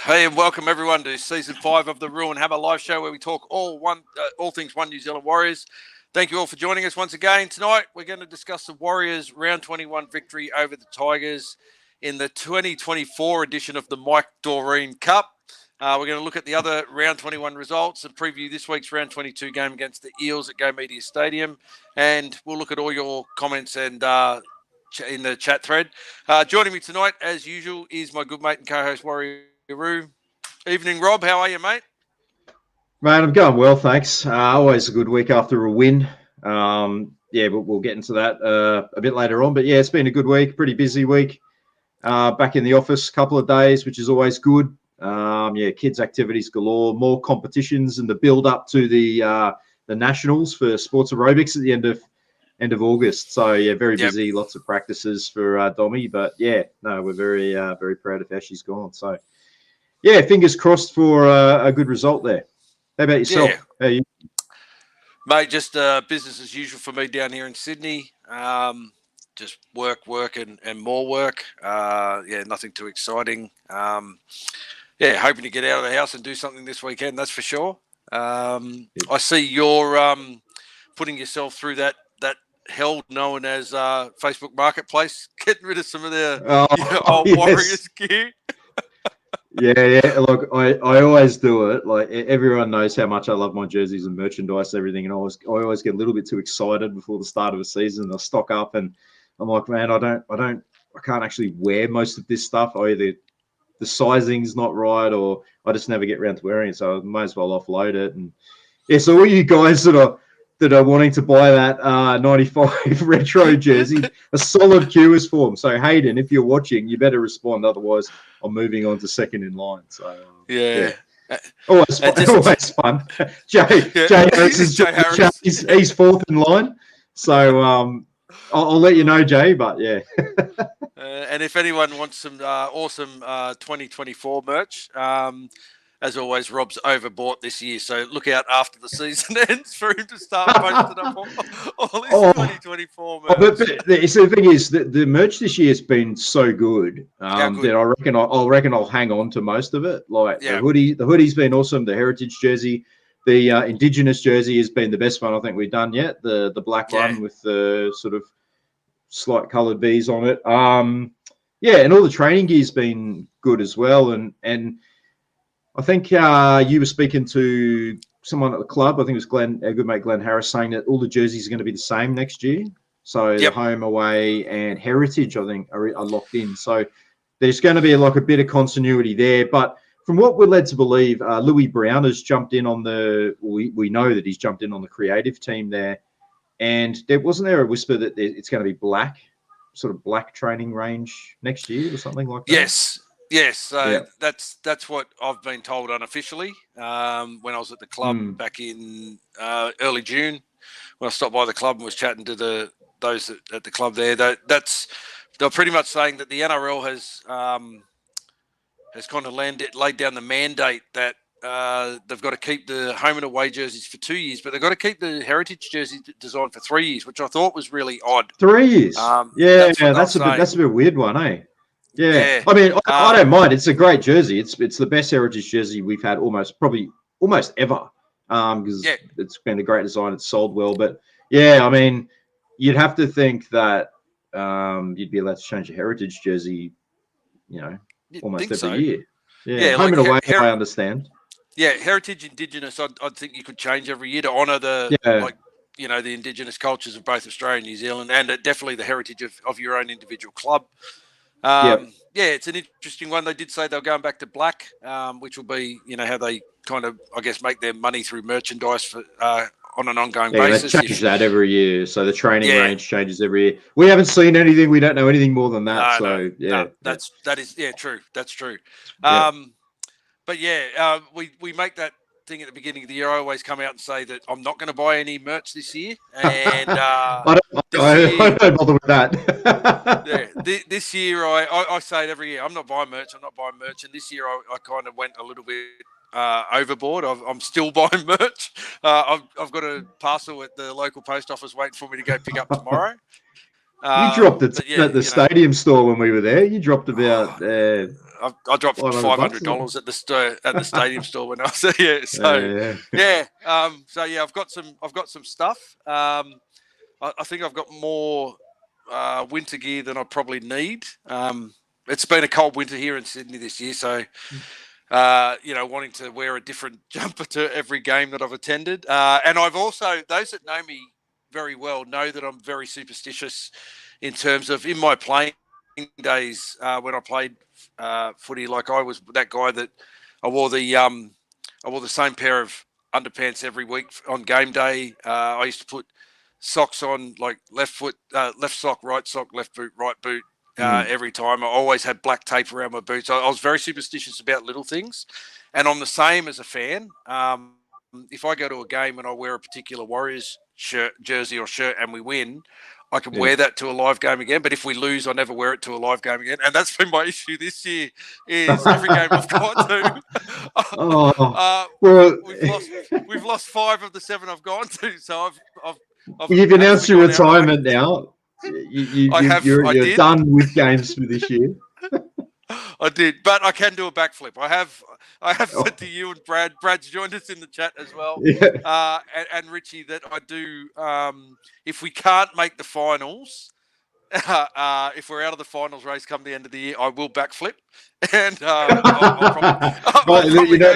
Hey, and welcome everyone to season 5 of the Ruin Hammer live show, where we talk all things One New Zealand Warriors. Thank you all for joining us once again. Tonight, we're going to discuss the Warriors' round 21 victory over the Tigers in the 2024 edition of the Mike Dorreen Cup. We're going to look at the other round 21 results and preview this week's round 22 game against the Eels at Go Media Stadium. And we'll look at all your comments and in the chat thread. Joining me tonight, as usual, is my good mate and co-host Warrior Roo. Evening, Rob. How are you, mate? Mate, I'm going well, thanks. Always a good week after a win. But we'll get into that a bit later on. But yeah, it's been a good week, pretty busy week. Back in the office a couple of days, which is always good. Kids' activities galore, more competitions, and the build up to the nationals for sports aerobics at the end of August. So yeah, very busy, lots of practices for Dommy. But yeah, no, we're very proud of how she's gone. So yeah, fingers crossed for a good result there. How about yourself? Yeah. How are you? Mate, just business as usual for me down here in Sydney. Just work, and more work. Nothing too exciting. Hoping to get out of the house and do something this weekend, that's for sure. I see you're putting yourself through that hell known as Facebook Marketplace, getting rid of some of their old Warriors gear. Yeah. Look, I always do it. Like, everyone knows how much I love my jerseys and merchandise, everything, and I always get a little bit too excited before the start of a season. I stock up, and I'm like, man, I can't actually wear most of this stuff. Either the sizing's not right, or I just never get around to wearing it. So I might as well offload it. And yeah, so all you guys that are wanting to buy that 95 retro jersey, a solid queue is formed. So Hayden, if you're watching, you better respond. Otherwise, I'm moving on to second in line. So yeah. Always fun. Jay Harris. He's fourth in line. So I'll let you know, Jay. But yeah. And if anyone wants some awesome 2024 merch, as always, Rob's overbought this year, so look out after the season ends for him to start posting up all his 2024 merch. But the thing is that the merch this year has been so good, that I reckon I'll hang on to most of it. Like the hoodie's been awesome. The heritage jersey, the Indigenous jersey has been the best one I think we've done yet. The black one with the sort of slight coloured bees on it. And all the training gear's been good as well, and I think you were speaking to someone at the club. I think it was Glenn, our good mate Glenn Harris, saying that all the jerseys are going to be the same next year. So the home, away, and heritage, I think, are locked in. So there's going to be a bit of continuity there. But from what we're led to believe, Louis Brown has jumped in on we know that he's jumped in on the creative team there. And wasn't there a whisper that it's going to be black training range next year or something like that? Yes, so that's what I've been told unofficially. When I was at the club back in early June, when I stopped by the club and was chatting to those at the club there, they're pretty much saying that the NRL has kind of laid down the mandate that they've got to keep the home and away jerseys for 2 years, but they've got to keep the heritage jersey design for 3 years, which I thought was really odd. 3 years? That's a bit weird one, eh? Yeah. I mean, I don't mind. It's a great jersey. It's the best heritage jersey we've had almost ever. Because it's been a great design. It's sold well. But yeah, I mean, you'd have to think that you'd be allowed to change a heritage jersey, almost every year. Yeah, home and away, I understand. Yeah, heritage, Indigenous, I'd think you could change every year to honour the Indigenous cultures of both Australia and New Zealand, and definitely the heritage of your own individual club. It's an interesting one. They did say they were going back to black, which will be, how they kind of, I guess, make their money through merchandise for on an ongoing basis. They change that every year, so the training range changes every year. We haven't seen anything. We don't know anything more than that. That is true. That's true. We make that thing at the beginning of the year. I always come out and say that I'm not going to buy any merch this year, and I don't bother with that. This year I say it every year. I'm not buying merch, and this year I kind of went a little bit overboard. I'm still buying merch. I've got a parcel at the local post office waiting for me to go pick up tomorrow. You dropped it at the stadium store when we were there. You dropped about I dropped $500 at the stadium store when I was there. I've got some stuff. I think I've got more winter gear than I probably need. It's been a cold winter here in Sydney this year, so wanting to wear a different jumper to every game that I've attended. And I've also, those that know me very well know that I'm very superstitious in terms of in my playing days when I played footy. Like I was that guy that I wore the same pair of underpants every week on game day. I used to put socks on, like left sock, right sock, left boot, right boot. Every time. I always had black tape around my boots. I was very superstitious about little things. And I'm the same as a fan. If I go to a game and I wear a particular Warriors jersey or shirt and we win, I can wear that to a live game again. But if we lose, I never wear it to a live game again. And that's been my issue this year is every game I've gone to. We've lost 5 of the 7 I've gone to. So you've announced your retirement now. You're done with games for this year. I did, but I can do a backflip. I have said to you and Brad. Brad's joined us in the chat as well. Yeah. And Richie, that I do. If we can't make the finals, if we're out of the finals race come the end of the year, I will backflip. And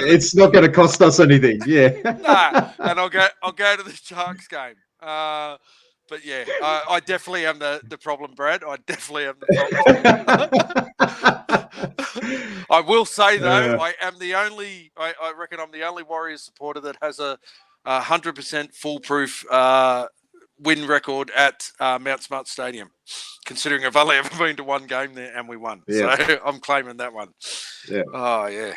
it's not going to cost us anything. Yeah. And I'll go to the Sharks game. But yeah, I definitely am the problem, Brad. I definitely am the problem. I will say though, I am the only. I reckon I'm the only Warriors supporter that has a 100% foolproof win record at Mount Smart Stadium. Considering I've only ever been to one game there and we won, so I'm claiming that one. Yeah. Oh yeah.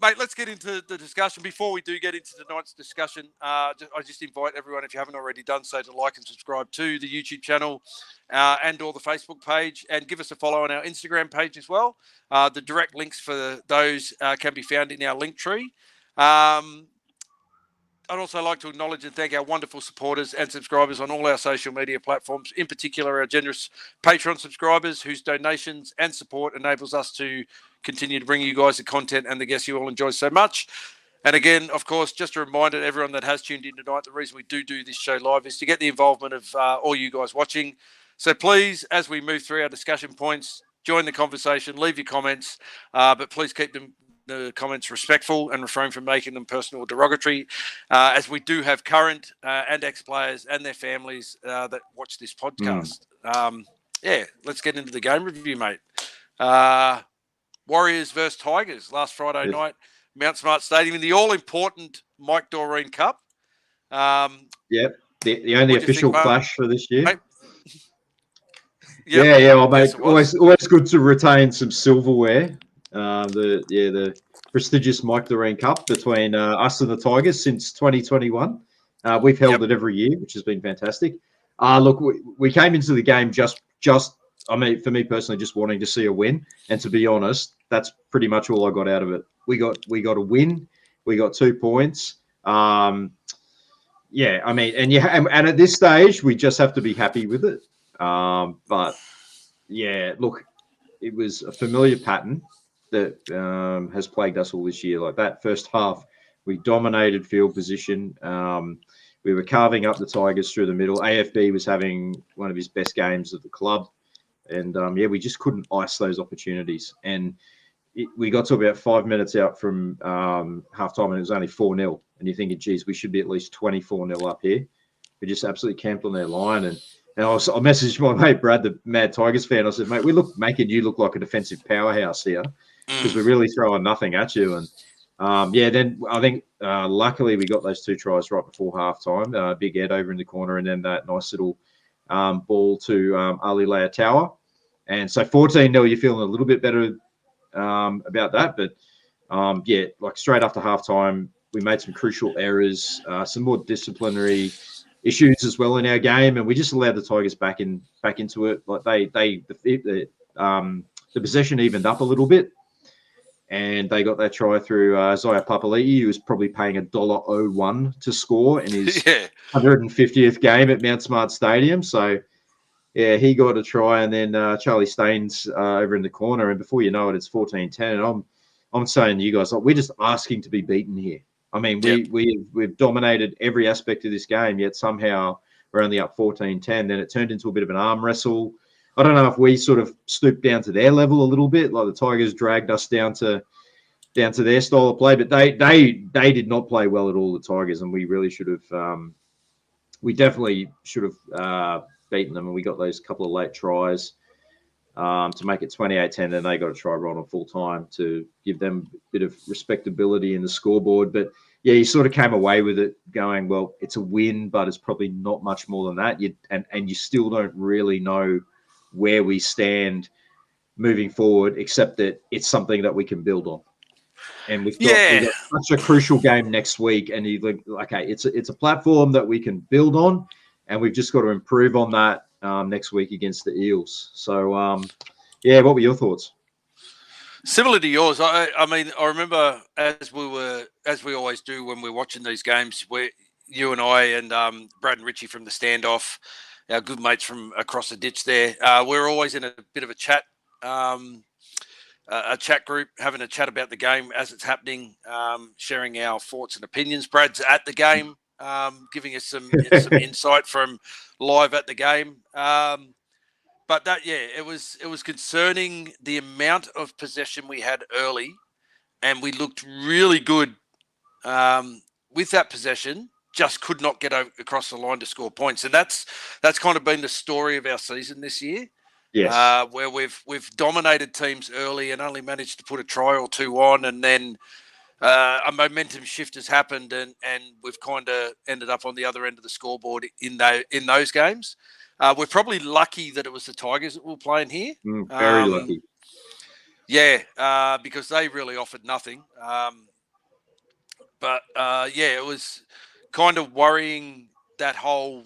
Mate, let's get into the discussion. Before we do get into tonight's discussion, I just invite everyone, if you haven't already done so, to like and subscribe to the YouTube channel and or the Facebook page, and give us a follow on our Instagram page as well. The direct links for those can be found in our link tree. I'd also like to acknowledge and thank our wonderful supporters and subscribers on all our social media platforms, in particular our generous Patreon subscribers whose donations and support enables us to continue to bring you guys the content and the guests you all enjoy so much. And again, of course, just a reminder to everyone that has tuned in tonight, the reason we do this show live is to get the involvement of all you guys watching. So please, as we move through our discussion points, join the conversation, leave your comments, but please keep the comments respectful and refrain from making them personal or derogatory, as we do have current and ex-players and their families that watch this podcast. Let's get into the game review, mate. Warriors versus Tigers last Friday night, Mount Smart Stadium in the all-important Mike Dorreen Cup. The only official clash for this year. Mate? Mate, always good to retain some silverware. The prestigious Mike Dorreen Cup between us and the Tigers since 2021. We've held it every year, which has been fantastic. Look, we came into the game just for me personally, just wanting to see a win. And to be honest, that's pretty much all I got out of it. We got a win. We got 2 points. And at this stage, we just have to be happy with it. But yeah, look, it was a familiar pattern that has plagued us all this year. Like that first half, we dominated field position. We were carving up the Tigers through the middle. AFB was having one of his best games of the club. And, we just couldn't ice those opportunities. And we got to about 5 minutes out from halftime, and it was only 4-0. And you're thinking, geez, we should be at least 24-0 up here. We just absolutely camped on their line. And I messaged my mate Brad, the mad Tigers fan. I said, mate, making you look like a defensive powerhouse here, because we're really throwing nothing at you. And then I think luckily we got those 2 tries right before halftime. Big Ed over in the corner, and then that nice little ball to Ali Leataua. And so 14-0, you're feeling a little bit better about that. But straight after halftime, we made some crucial errors, some more disciplinary issues as well in our game, and we just allowed the Tigers back into it. Like the possession evened up a little bit, and they got that try through Zaya Papali'i, who was probably paying $1.01 to score in his 150th game at Mount Smart Stadium. So, he got a try, and then Charlie Staines over in the corner, and before you know it, it's 14-10. And I'm saying to you guys, like, we're just asking to be beaten here. I mean, we've dominated every aspect of this game, yet somehow we're only up 14-10. Then it turned into a bit of an arm wrestle. I don't know if we sort of stooped down to their level a little bit, like the Tigers dragged us down to their style of play, but they did not play well at all, the Tigers, and we really should have. We definitely should have beaten them, and we got those couple of late tries to make it 28-10. Then they got a try right on full time to give them a bit of respectability in the scoreboard. But yeah, you sort of came away with it going, well, it's a win, but it's probably not much more than that. And you still don't really know where we stand moving forward, except that it's something that we can build on. And we've got such a crucial game next week, and you think, okay, it's a platform that we can build on, and we've just got to improve on that next week against the Eels. So, what were your thoughts? Similar to yours. I mean, I remember as we always do when we're watching these games, where you and I and Brad and Richie from the standoff, our good mates from across the ditch there, we're always in a bit of a chat. A chat group, having a chat about the game as it's happening, sharing our thoughts and opinions. Brad's at the game, giving us some insight from live at the game. But it was concerning the amount of possession we had early, and we looked really good with that possession. Just could not get across the line to score points, and that's kind of been the story of our season this year. Yes. Where we've dominated teams early and only managed to put a try or two on, and then a momentum shift has happened, and we've kind of ended up on the other end of the scoreboard in those games. We're probably lucky that it was the Tigers that were playing here. Very lucky. Yeah, because they really offered nothing. It was kind of worrying that whole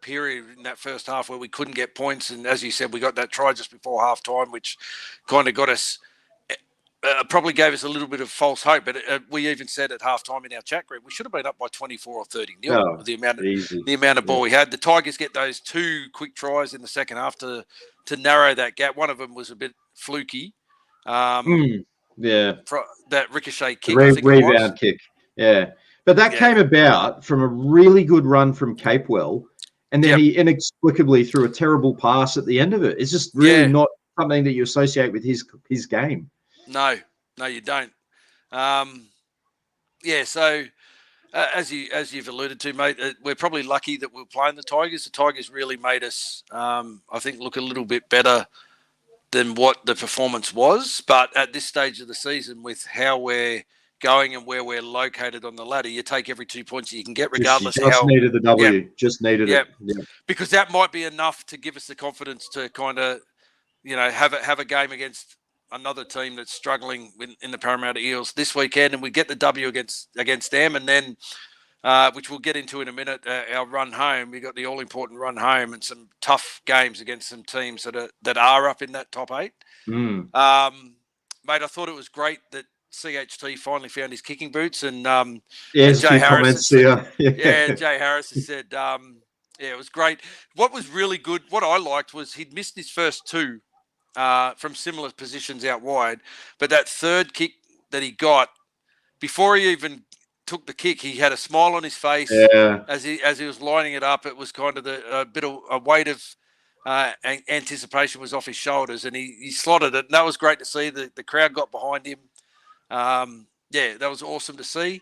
period in that first half where we couldn't get points, and as you said, we got that try just before half time, which kind of got us probably gave us a little bit of false hope. But we even said at half time in our chat group we should have been up by 24 or 30 nil with the amount of ball we had. The Tigers get those two quick tries in the second half to narrow that gap. One of them was a bit fluky, that ricochet kick, rebound kick, but that came about from a really good run from Capewell. And then he inexplicably threw a terrible pass at the end of it. It's just really not something that you associate with his game. No, you don't. So as you've alluded to, mate, we're probably lucky that we're playing the Tigers. The Tigers really made us, I think, look a little bit better than what the performance was. But at this stage of the season, with how we're going and where we're located on the ladder, you take every 2 points you can get, regardless of how. Needed the W. Just needed it. Yeah. Because that might be enough to give us the confidence to kind of, have a game against another team that's struggling in the Parramatta Eels this weekend, and we get the W against them, and then, which we'll get into in a minute, our run home. We got the all-important run home and some tough games against some teams that are up in that top 8. Mate, I thought it was great that CHT finally found his kicking boots, and Jay Harris Jay Harris has said, it was great. What was really good, what I liked, was he'd missed his first two from similar positions out wide, but that third kick that he got, before he even took the kick, he had a smile on his face as he was lining it up. It was kind of a weight of anticipation was off his shoulders, and he slotted it, and that was great to see. The crowd got behind him. That was awesome to see.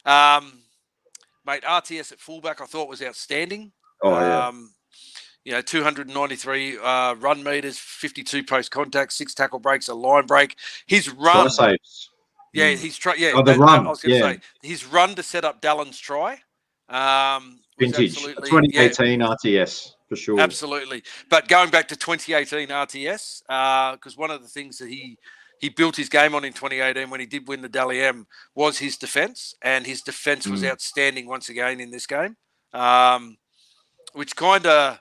Mate, RTS at fullback I thought was outstanding. 293 run meters, 52 post contact, 6 tackle breaks, a line break. His run, his run to set up Dallin's try. Vintage 2018 RTS for sure. Absolutely, but going back to 2018 RTS, because one of the things that he built his game on in 2018 when he did win the Dally M was his defence, and his defence was outstanding once again in this game. Which kind of,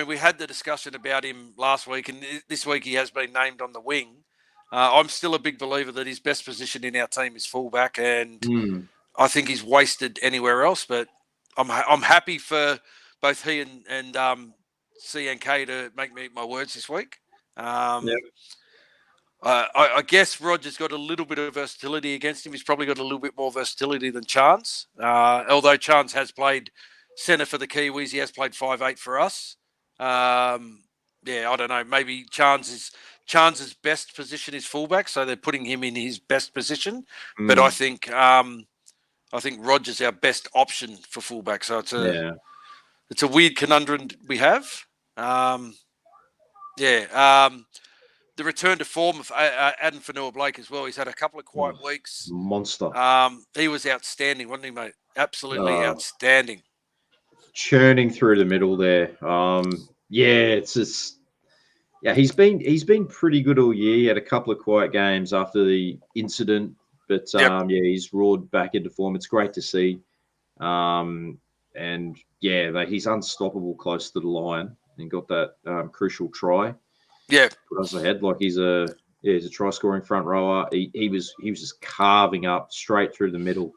we had the discussion about him last week, and this week he has been named on the wing. I'm still a big believer that his best position in our team is fullback, and I think he's wasted anywhere else. But I'm happy for both he and CNK to make me eat my words this week. Yep. I guess Roger's got a little bit of versatility against him. He's probably got a little bit more versatility than Chance. Although Chance has played centre for the Kiwis, he has played 5'8" for us. I don't know. Maybe Chance's best position is fullback, so they're putting him in his best position. But I think Roger's our best option for fullback. So it's a weird conundrum we have. The return to form of Adam Fanua-Blake as well. He's had a couple of quiet weeks. Monster. He was outstanding, wasn't he, mate? Absolutely outstanding. Churning through the middle there. It's just he's been pretty good all year. He had a couple of quiet games after the incident, but he's roared back into form. It's great to see. He's unstoppable close to the line and got that crucial try. Yeah, put us ahead. Like he's a try scoring front rower. He was just carving up straight through the middle.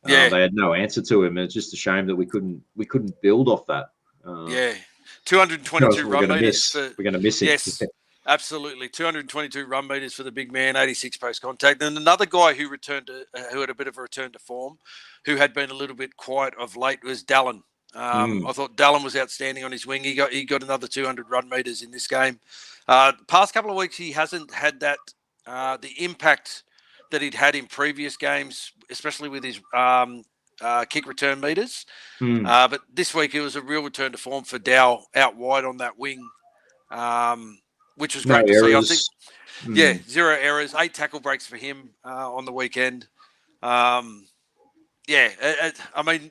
They had no answer to him. It's just a shame that we couldn't build off that. 222 run meters. We're going to miss him. Yes, absolutely. 222 run meters for the big man. 86 post contact. And another guy who who had a bit of a return to form, who had been a little bit quiet of late, was Dallin. I thought Dallin was outstanding on his wing. He got another 200 run meters in this game. Past couple of weeks, he hasn't had that the impact that he'd had in previous games, especially with his kick return meters. But this week, it was a real return to form for Dow out wide on that wing, which was great to see. I think, 0 errors, 8 tackle breaks for him on the weekend. I mean,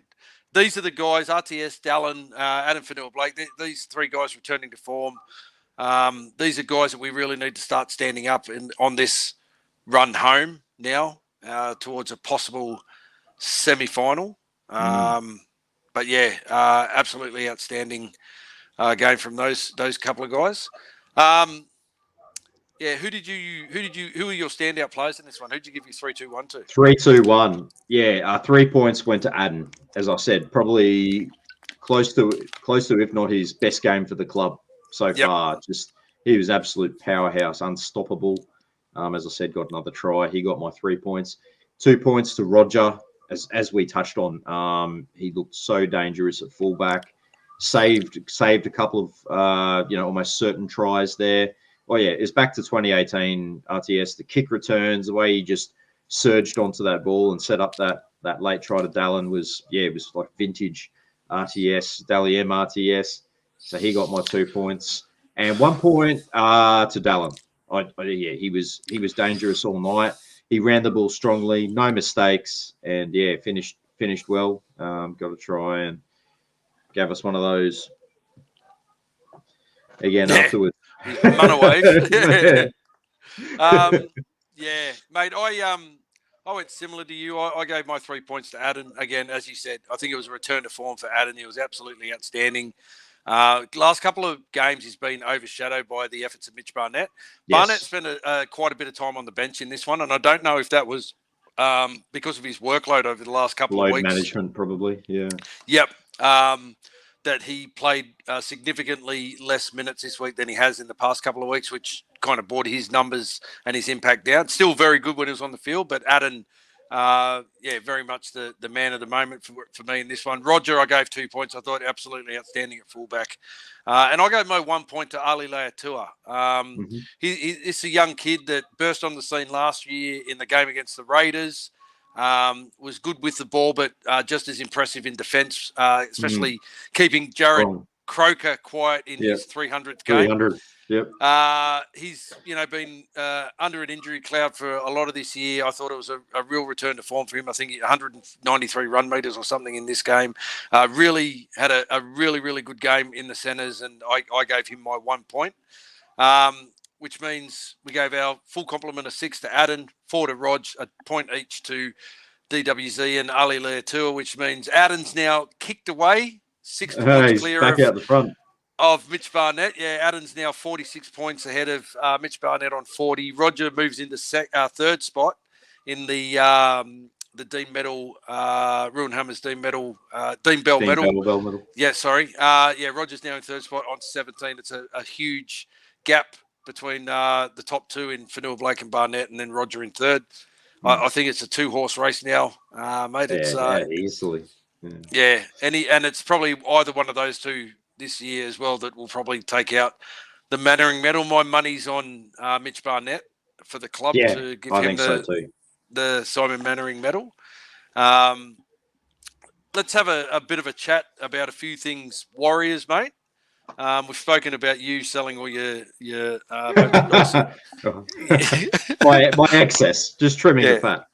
these are the guys, RTS, Dallin, Adam Fanua-Blake, these 3 guys returning to form. These are guys that we really need to start standing up on this run home now towards a possible semi-final. Absolutely outstanding game from those couple of guys. Who are your standout players in this one? Who did you give your 3-2-1 to? 3-2-1. 3 points went to Adden. As I said, probably close to if not his best game for the club so far. Just he was absolute powerhouse, unstoppable. As I said, got another try. He got my 3 points. 2 points to Roger, as we touched on. He looked so dangerous at fullback. Saved a couple of almost certain tries there. It's back to 2018 RTS. The kick returns, the way he just surged onto that ball and set up that late try to Dallin was like vintage RTS, Dally M RTS. So he got my 2 points and 1 point to Dallin. He was dangerous all night. He ran the ball strongly, no mistakes, and finished well. Got a try and gave us one of those again afterwards. Mate. I went similar to you. I gave my 3 points to Adden. Again, as you said, I think it was a return to form for Adden. He was absolutely outstanding. Last couple of games, he's been overshadowed by the efforts of Mitch Barnett. Yes. Barnett spent quite a bit of time on the bench in this one, and I don't know if that was because of his workload over the last couple of weeks. Load management, probably, yeah. Yep. That he played significantly less minutes this week than he has in the past couple of weeks, which kind of brought his numbers and his impact down. Still very good when he was on the field, but Adden, very much the man of the moment for me in this one. Roger, I gave 2 points. I thought absolutely outstanding at fullback. And I gave my 1 point to Ali Leatua. He's a young kid that burst on the scene last year in the game against the Raiders. Was good with the ball, but just as impressive in defence, especially keeping Jared Croker quiet in his 300th game. 300, yep. He's been under an injury cloud for a lot of this year. I thought it was a real return to form for him. I think 193 run meters or something in this game. Really had a really, really good game in the centres, and I gave him my 1 point. Which means we gave our full complement of 6 to Adden, 4 to Rog, a point each to DWZ and Ali Leatua, which means Adden's now kicked away, 6 points clear back out the front of Mitch Barnett. Yeah, Adden's now 46 points ahead of Mitch Barnett on 40. Roger moves into third spot in the the Dean Medal, Ruinhammer's Dean Medal, Dean Bell Dean Medal. Bell Medal. Yeah, sorry. Roger's now in third spot on 17. It's a huge gap between the top two in Fanua Blake and Barnett, and then Roger in third. I think it's a 2-horse race now, mate. It's easily. Yeah, and it's probably either one of those two this year as well that will probably take out the Mannering Medal. My money's on Mitch Barnett for the club to give him the Simon Mannering Medal. Let's have a bit of a chat about a few things, Warriors, mate. We've spoken about you selling all your merchandise. my excess, just trimming the fat.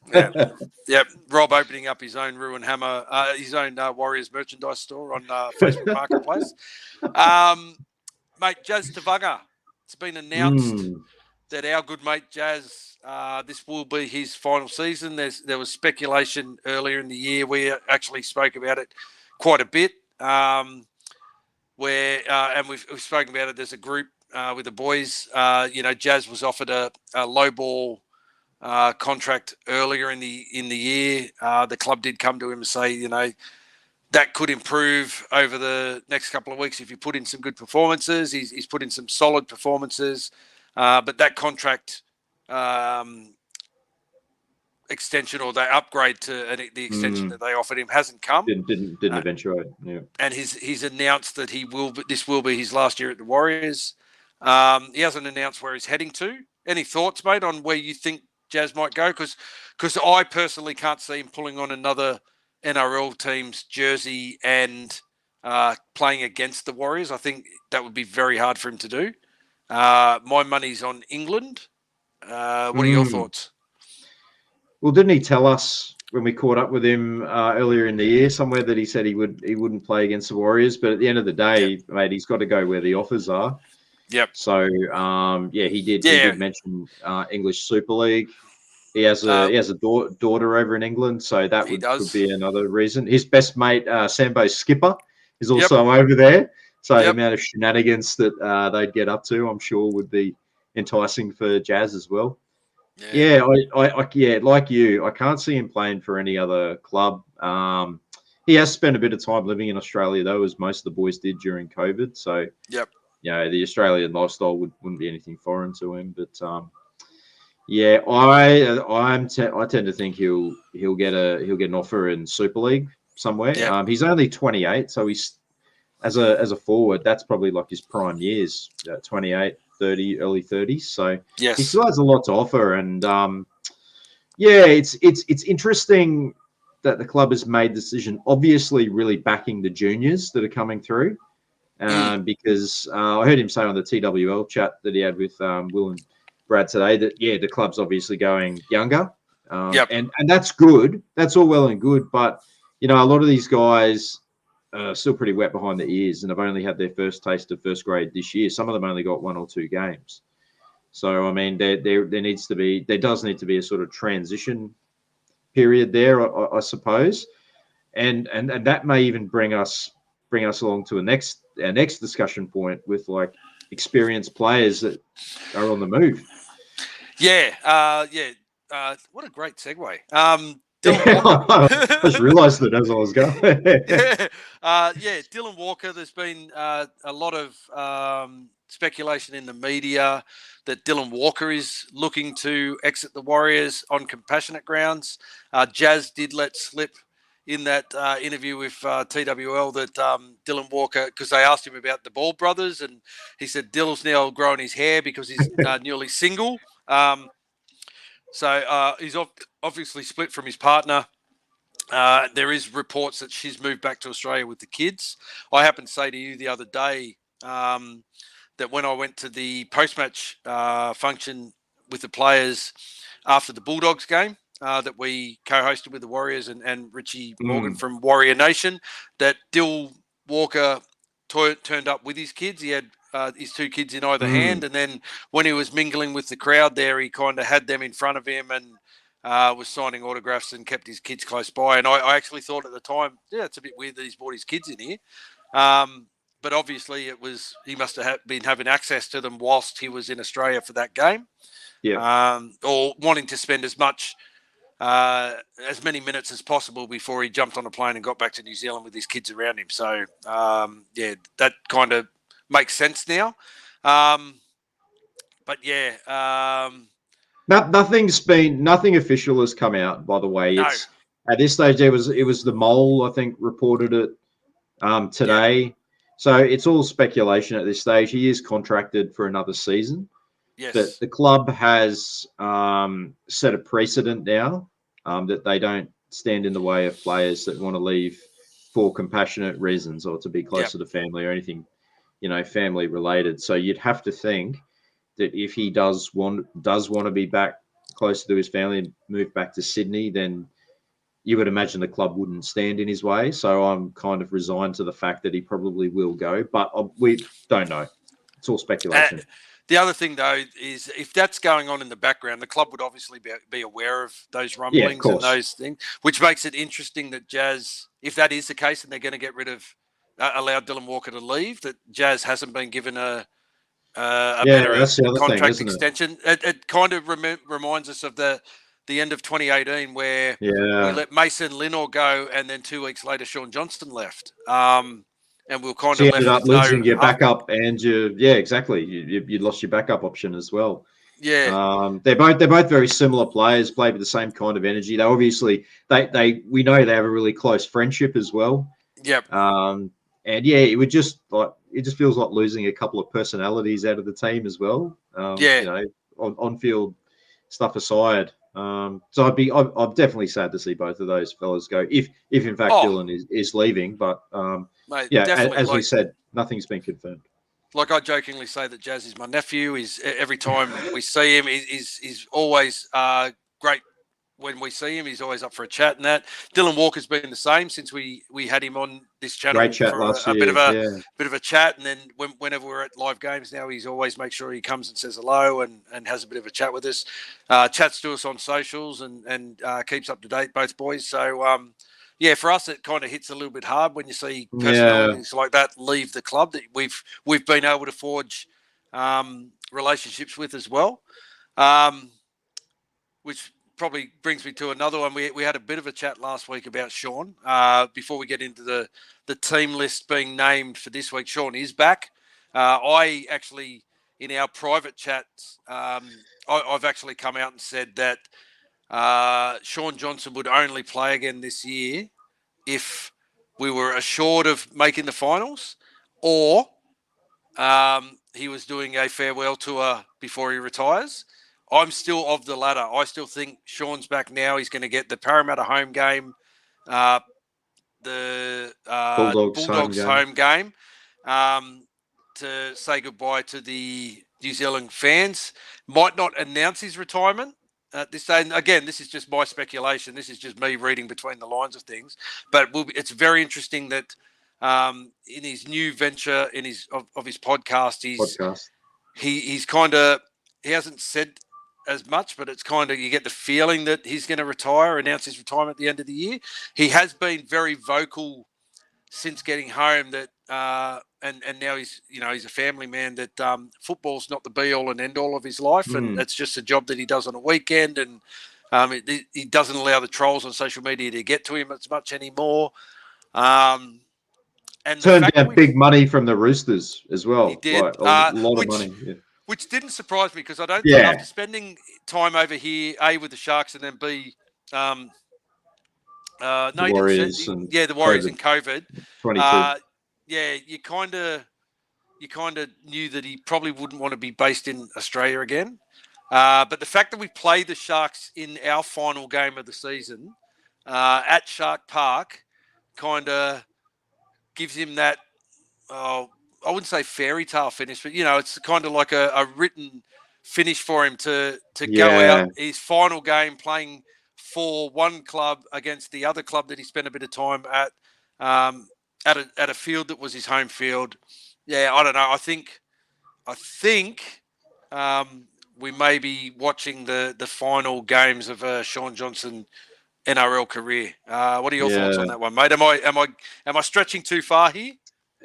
Rob opening up his own Ruinhammer, his own Warriors merchandise store on Facebook Marketplace. Mate, Jazz Tavaga, it's been announced that our good mate Jazz, this will be his final season. There was speculation earlier in the year. We actually spoke about it quite a bit. And we've spoken about it. There's a group with the boys. Jazz was offered a low ball contract earlier in the year. The club did come to him and say, that could improve over the next couple of weeks if you put in some good performances. He's put in some solid performances, but that contract extension or the upgrade to the extension that they offered him hasn't come. Didn't eventuate. Yeah. And he's announced that this will be his last year at the Warriors. He hasn't announced where he's heading to. Any thoughts, mate, on where you think Jazz might go? Because I personally can't see him pulling on another NRL team's jersey and playing against the Warriors. I think that would be very hard for him to do. My money's on England. What are your thoughts? Well, didn't he tell us when we caught up with him earlier in the year somewhere that he said he wouldn't play against the Warriors? But at the end of the day, mate, he's got to go where the offers are. Yep. So he did. Yeah. He did mention English Super League. He has a daughter over in England, so that could be another reason. His best mate, Sambo's skipper, is also over there. So the amount of shenanigans that they'd get up to, I'm sure, would be enticing for Jazz as well. Yeah, like you, I can't see him playing for any other club. He has spent a bit of time living in Australia, though, as most of the boys did during COVID. So, the Australian lifestyle wouldn't be anything foreign to him. But I tend to think he'll get an offer in Super League somewhere. He's only 28, so he's as a forward, that's probably like his prime years, 28. 30, early 30s. So he still has a lot to offer. And it's interesting that the club has made the decision, obviously really backing the juniors that are coming through. Because I heard him say on the TWL chat that he had with Will and Brad today that, the club's obviously going younger. And that's good. That's all well and good. But, a lot of these guys still pretty wet behind the ears and have only had their first taste of first grade this year. Some of them only got 1 or 2 games. So, I mean, there does need to be a sort of transition period there, I suppose. And that may even bring us along to our next discussion point with like experienced players that are on the move. What a great segue. I just realised that as I was going. Dylan Walker. There's been a lot of speculation in the media that Dylan Walker is looking to exit the Warriors on compassionate grounds. Jazz did let slip in that interview with TWL that Dylan Walker, because they asked him about the Ball brothers, and he said Dylan's now growing his hair because he's newly single. So he's obviously split from his partner. There is reports that she's moved back to Australia with the kids. I happened to say to you the other day that when I went to the post-match function with the players after the Bulldogs game that we co-hosted with the Warriors and Richie Morgan from Warrior Nation, that Dill Walker turned up with his kids. He had his 2 kids in either hand, and then when he was mingling with the crowd there, he kind of had them in front of him and was signing autographs and kept his kids close by. And I actually thought at the time, it's a bit weird that he's brought his kids in here. But obviously he must have been having access to them whilst he was in Australia for that game. Or wanting to spend as much as many minutes as possible before he jumped on a plane and got back to New Zealand with his kids around him. So, that kind of makes sense now. But yeah, nothing official has come out. By the way, no. It's at this stage it was the Mole, I think, reported it today. Yeah. So it's all speculation at this stage. He is contracted for another season. Yes. But the club has set a precedent now that they don't stand in the way of players that want to leave for compassionate reasons or to be closer to family or anything, family related. So you'd have to think that if he does want to be back closer to his family and move back to Sydney, then you would imagine the club wouldn't stand in his way. So I'm kind of resigned to the fact that he probably will go, but we don't know. It's all speculation. The other thing, though, is if that's going on in the background, the club would obviously be aware of those rumblings and those things, which makes it interesting that Jazz, if that is the case and they're going to get rid of, allow Dylan Walker to leave, that Jazz hasn't been given a better contract extension. It kind of reminds us of the end of 2018 where we let Mason Linnor go and then 2 weeks later Sean Johnston left. And we'll kind of ended up losing your backup and exactly. You lost your backup option as well. Yeah. They're both very similar players, play with the same kind of energy. They obviously we know they have a really close friendship as well. Yep. And it just feels like losing a couple of personalities out of the team as well. On field stuff aside. So I'm definitely sad to see both of those fellas go. If in fact Dylan is leaving, but mate, as we said, nothing's been confirmed. Like I jokingly say that Jazz is my nephew. He's every time we see him, he's always great. When we see him, he's always up for a chat and that. Dylan Walker's been the same since we had him on this channel. Great chat last year. Bit of a chat, and then whenever we're at live games now, he's always make sure he comes and says hello and has a bit of a chat with us. Chats to us on socials and keeps up to date, both boys. So for us, it kind of hits a little bit hard when you see personalities like that leave the club that we've been able to forge relationships with as well, which probably brings me to another one. We had a bit of a chat last week about Sean. Before we get into the team list being named for this week, Sean is back. I actually, in our private chats, I've actually come out and said that Sean Johnson would only play again this year if we were assured of making the finals or he was doing a farewell tour before he retires. I'm still of the latter. I still think Sean's back now. He's going to get the Parramatta home game, the Bulldogs home game to say goodbye to the New Zealand fans. Might not announce his retirement at this stage. Again, this is just my speculation. This is just me reading between the lines of things. But it's very interesting that in his new venture, in his podcast, he's kind of, he hasn't said as much, but it's kind of, you get the feeling that he's going to retire, announce his retirement at the end of the year. He has been very vocal since getting home that, and now he's a family man, that football's not the be all and end all of his life. And it's just a job that he does on a weekend. And he doesn't allow the trolls on social media to get to him as much anymore. And turned down big money from the Roosters as well. He did. Like a lot of money. Yeah. Which didn't surprise me because I don't think after spending time over here, A, with the Sharks and then B, the Warriors and the Warriors and COVID. 22. You kind of knew that he probably wouldn't want to be based in Australia again. But the fact that we played the Sharks in our final game of the season at Shark Park kind of gives him that. I wouldn't say fairy tale finish, but it's kind of like a written finish for him to go out his final game playing for one club against the other club that he spent a bit of time at a field that was his home field. Yeah, I don't know. I think we may be watching the final games of Sean Johnson NRL career. What are your thoughts on that one, mate? Am I stretching too far here?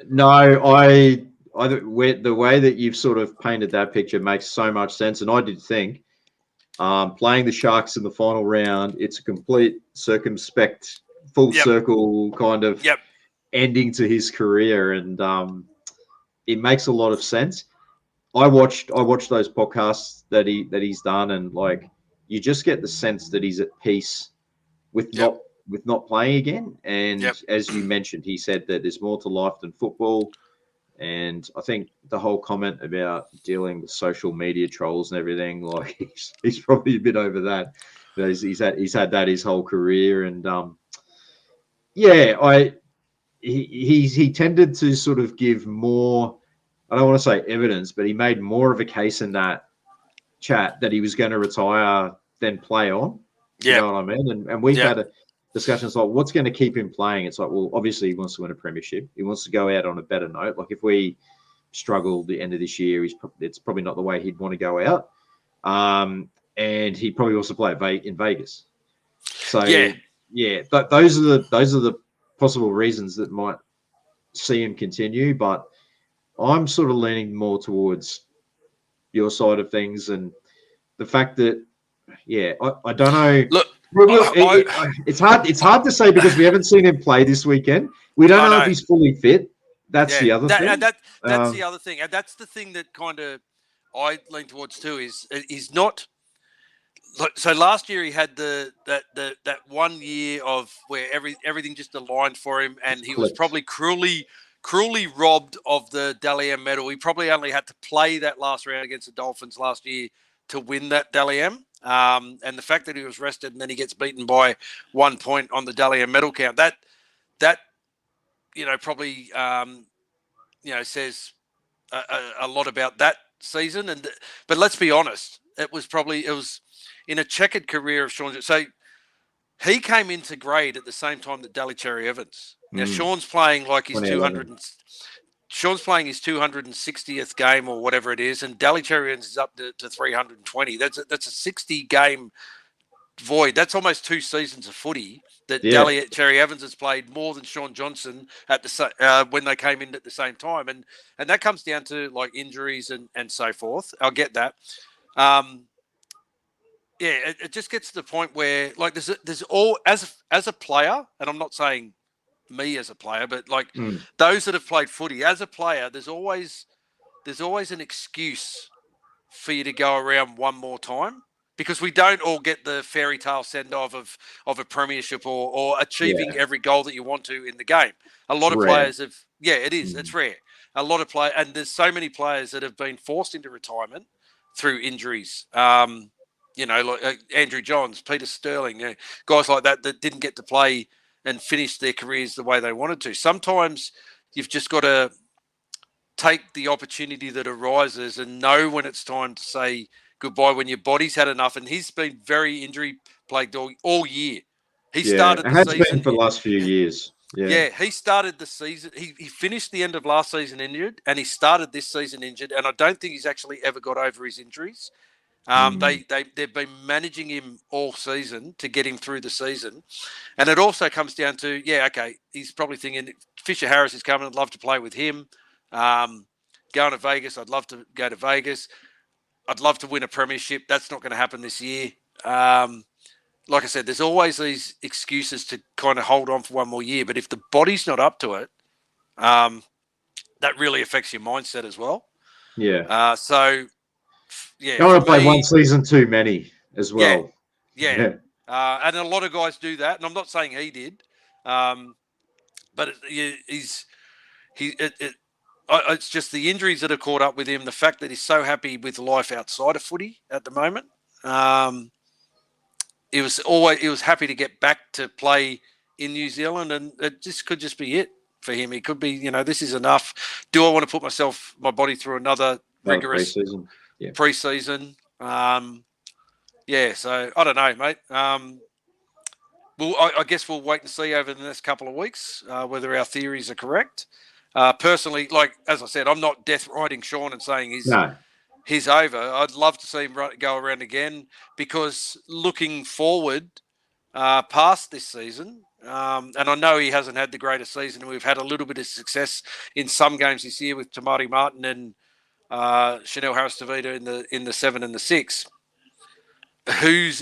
No, the way that you've sort of painted that picture makes so much sense. And I did think, playing the Sharks in the final round. It's a complete circumspect, full circle kind of ending to his career, and it makes a lot of sense. I watched those podcasts that he's done, and like you just get the sense that he's at peace with not playing again. And as you mentioned, he said that there's more to life than football. And I think the whole comment about dealing with social media trolls and everything, like he's probably a bit over that. You know, he's had that his whole career, and he tended to sort of give more. I don't want to say evidence, but he made more of a case in that chat that he was going to retire than play on. You know what I mean? And we've had discussions like, what's going to keep him playing? It's like, well, obviously he wants to win a premiership. He wants to go out on a better note. Like if we struggle the end of this year, it's probably not the way he'd want to go out. And he probably also play in Vegas. So those are the possible reasons that might see him continue. But I'm sort of leaning more towards your side of things, and the fact that I don't know. Look, it's hard to say because we haven't seen him play this weekend. We don't know if he's fully fit. That's the other thing. That's the other thing, and that's the thing that kind of I lean towards too. Is he's not. So last year he had that 1 year of where everything just aligned for him, and he was probably cruelly robbed of the Dally M medal. He probably only had to play that last round against the Dolphins last year to win that Dally M. And the fact that he was rested and then he gets beaten by 1 point on the Dally M medal count, that probably says a lot about that season. But let's be honest, it was in a checkered career of Sean. So he came into grade at the same time that Daly Cherry Evans. Now Sean's playing like his 200. Sean's playing his 260th game or whatever it is, and Daly Cherry Evans is up to 320. That's a 60 game void. That's almost 2 seasons of footy that Daly Cherry Evans has played more than Sean Johnson at the when they came in at the same time, and that comes down to like injuries and so forth. I'll get that. It just gets to the point where like there's all as a player, and I'm not saying me as a player, but like those that have played footy as a player, there's always an excuse for you to go around one more time, because we don't all get the fairy tale send off of a premiership or achieving every goal that you want to in the game. A lot of players have, it is. It's rare. A lot of players, and there's so many players that have been forced into retirement through injuries. Like Andrew Johns, Peter Sterling, guys like that didn't get to play and finish their careers the way they wanted to. Sometimes you've just got to take the opportunity that arises and know when it's time to say goodbye, when your body's had enough. And he's been very injury plagued all year. He started the season been for the last few years. He started the season. He finished the end of last season injured, and he started this season injured. And I don't think he's actually ever got over his injuries. They've been managing him all season to get him through the season. And it also comes down to, he's probably thinking Fisher Harris is coming. I'd love to play with him. Going to Vegas, I'd love to go to Vegas. I'd love to win a premiership. That's not going to happen this year. Like I said, there's always these excuses to kind of hold on for one more year. But if the body's not up to it, that really affects your mindset as well. Yeah. You don't want to play one season too many as well. And a lot of guys do that, and I'm not saying he did, but it's just the injuries that have caught up with him. The fact that he's so happy with life outside of footy at the moment. He was happy to get back to play in New Zealand, and it just could just be it for him. It could be, this is enough. Do I want to put my body through another rigorous pre-season? So I don't know, mate. I guess we'll wait and see over the next couple of weeks whether our theories are correct. Personally, like as I said, I'm not death riding Sean and saying he's over. I'd love to see him go around again, because looking forward past this season, and I know he hasn't had the greatest season, and we've had a little bit of success in some games this year with Tamari Martin and Chanel Harris-Tavita in the 7 and the 6.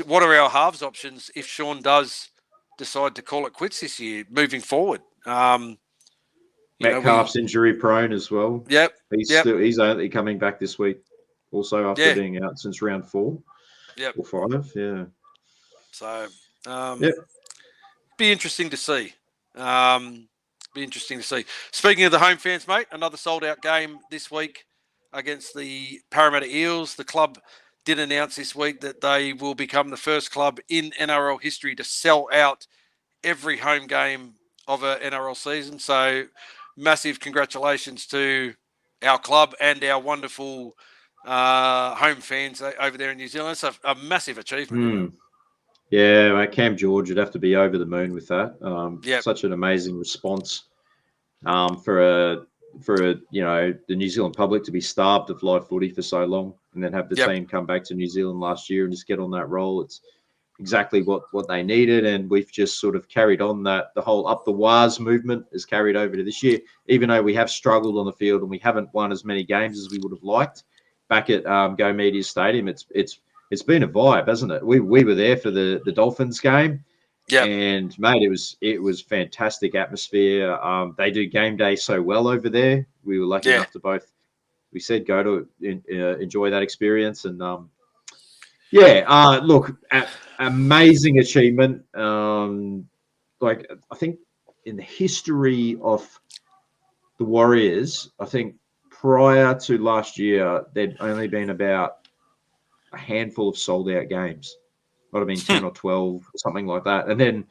what are our halves options if Sean does decide to call it quits this year moving forward? Metcalf's injury prone as well. Yep. He's only coming back this week, also after being out since round 4. Yep. Or 5. Yeah. So, yep. Be interesting to see. Speaking of the home fans, mate, another sold-out game this week against the Parramatta Eels. The club did announce this week that they will become the first club in NRL history to sell out every home game of an NRL season. So, massive congratulations to our club and our wonderful home fans over there in New Zealand. It's a massive achievement. Isn't it? Yeah, Cam George would have to be over the moon with that. Such an amazing response for the New Zealand public to be starved of live footy for so long, and then have the team come back to New Zealand last year and just get on that roll. It's exactly what they needed, and we've just sort of carried on that. The whole up the wires movement is carried over to this year, even though we have struggled on the field and we haven't won as many games as we would have liked back at Go Media Stadium. It's been a vibe, hasn't it? We were there for the Dolphins game, and mate, it was fantastic atmosphere. They do game day so well over there. We were lucky enough to both, we said, go to enjoy that experience, and look, amazing achievement. I think in the history of the Warriors, I think prior to last year, there'd only been about a handful of sold-out games. Might have been 10 or 12, or something like that. And then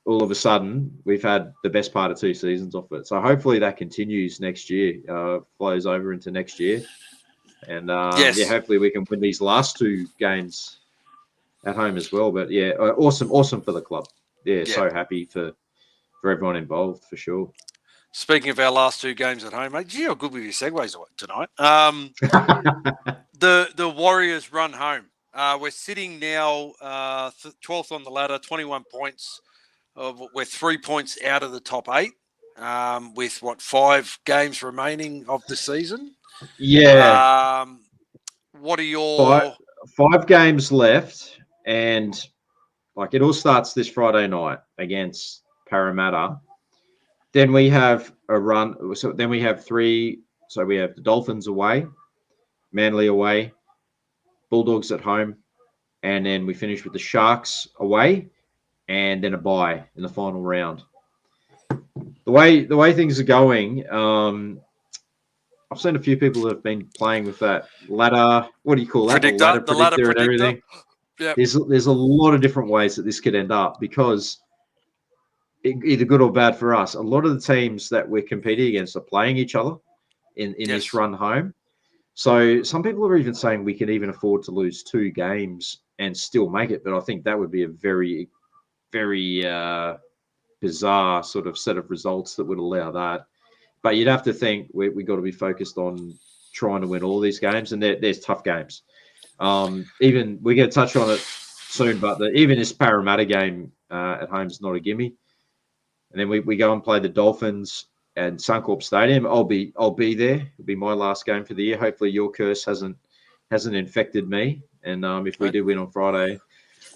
all of a sudden, we've had the best part of 2 seasons off it. So hopefully that continues next year, flows over into next year. And hopefully we can win these last 2 games at home as well. But awesome for the club. So happy for everyone involved, for sure. Speaking of our last 2 games at home, mate, gee, how good with your segues tonight. The Warriors run home. We're sitting now 12th on the ladder, 21 points. We're 3 points out of the top 8 with, 5 games remaining of the season? Yeah. What are your... 5 games left, and it all starts this Friday night against Parramatta. Then we have a run. So then we have 3. So we have the Dolphins away, Manly away, Bulldogs at home, and then we finish with the Sharks away, and then a bye in the final round. The way things are going, I've seen a few people that have been playing with that ladder. What do you call that? The ladder predictor and everything. Yep. There's a lot of different ways that this could end up, because either good or bad for us. A lot of the teams that we're competing against are playing each other in this run home. So some people are even saying we can even afford to lose 2 games and still make it. But I think that would be a very, very bizarre sort of set of results that would allow that. But you'd have to think we got to be focused on trying to win all these games, and there's tough games. Even we're going to touch on it soon, but even this Parramatta game at home is not a gimme. And then we go and play the Dolphins at Suncorp Stadium. I'll be there. It'll be my last game for the year. Hopefully your curse hasn't infected me. And if we do win on Friday,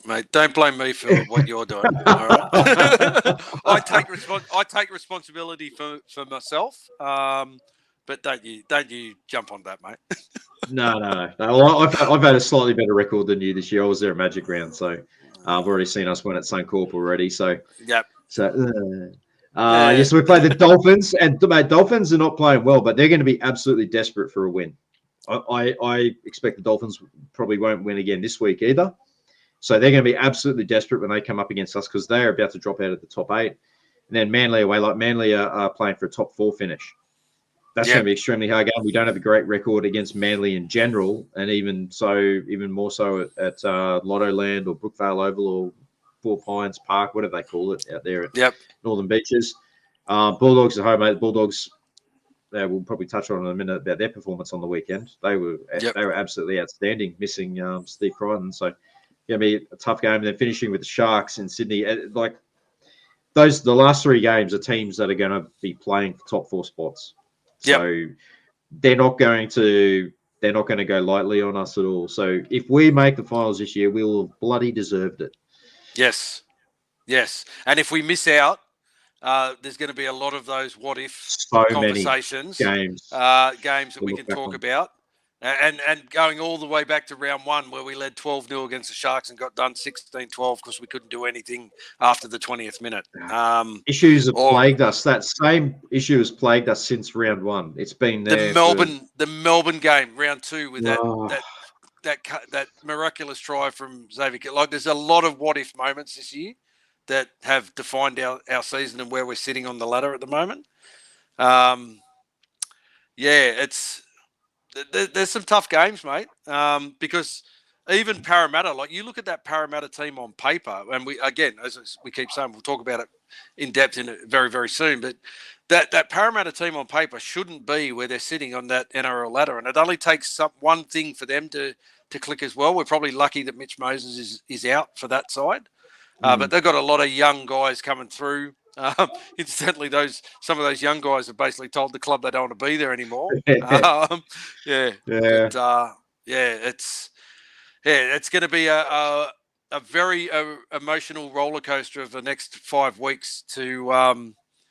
mate, don't blame me for what you're doing. All right? I take responsibility for myself. But don't you jump on that, mate. No. Well, I've had a slightly better record than you this year. I was there at Magic Round, so I've already seen us win at Suncorp already. So yep. So yes, we played the Dolphins, and mate, Dolphins are not playing well, but they're going to be absolutely desperate for a win. I expect the Dolphins probably won't win again this week either. So they're going to be absolutely desperate when they come up against us, because they are about to drop out of the top 8. And then Manly away, Manly are playing for a top 4 finish. That's going to be extremely hard game. We don't have a great record against Manly in general, and even more so at Lotto Land or Brookvale Oval or Four Pines Park, whatever they call it out there at Northern Beaches. Bulldogs at home, mate. Bulldogs, we'll probably touch on in a minute about their performance on the weekend. They were absolutely outstanding, missing Steve Crichton. So going to be a tough game. And then finishing with the Sharks in Sydney. The last 3 games are teams that are going to be playing for top 4 spots. So they're not going to they're not going to go lightly on us at all. So if we make the finals this year, we'll have bloody deserved it. Yes. And if we miss out, there's going to be a lot of those what-if conversations, games that we can talk about. And going all the way back to round one where we led 12-0 against the Sharks and got done 16-12 because we couldn't do anything after the 20th minute. Issues have plagued us. That same issue has plagued us since round one. It's been there. The Melbourne game, round two, with that miraculous try from Xavier. Like, there's a lot of what-if moments this year that have defined our season and where we're sitting on the ladder at the moment. There's some tough games, mate, because even Parramatta, like you look at that Parramatta team on paper, and we, again, as we keep saying, we'll talk about it in depth very, very soon, but that Parramatta team on paper shouldn't be where they're sitting on that NRL ladder, and it only takes one thing for them to click as well. We're probably lucky that Mitch Moses is out for that side, but they've got a lot of young guys coming through. Incidentally, some of those young guys have basically told the club they don't want to be there anymore. It's going to be a very emotional roller coaster of the next 5 weeks where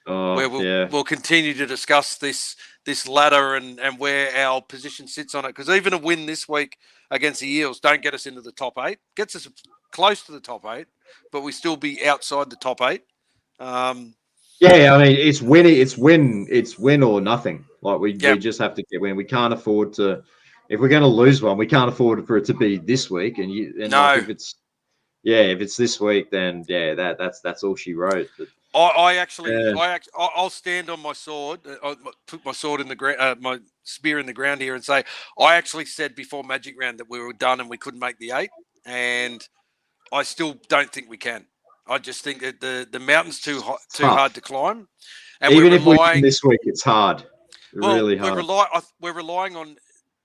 we'll continue to discuss this ladder and where our position sits on it. Because even a win this week against the Eels don't get us into the top 8, gets us close to the top 8, but we still be outside the top 8. I mean, it's win or nothing. Like we just have to get win. We can't afford to. If we're going to lose one, we can't afford for it to be this week. Like if it's this week, then that's all she wrote. But, I'll stand on my sword. I put my sword in the ground, my spear in the ground here, and say I actually said before Magic Round that we were done and we couldn't make the 8, and I still don't think we can. I just think that the mountain's too hard to climb, and even if we win this week, it's hard. Really hard. We're relying on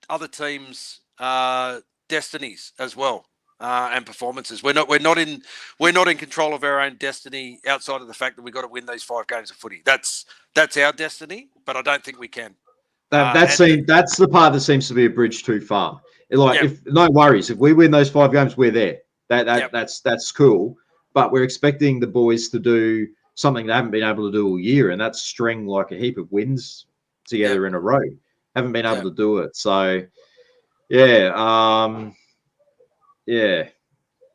other teams' destinies as well and performances. We're not in control of our own destiny outside of the fact that we've got to win these 5 games of footy. That's our destiny, but I don't think we can. That's the part that seems to be a bridge too far. If no worries, if we win those 5 games, we're there. That's cool. But we're expecting the boys to do something they haven't been able to do all year, and that's string like a heap of wins together in a row. Haven't been able to do it. So, I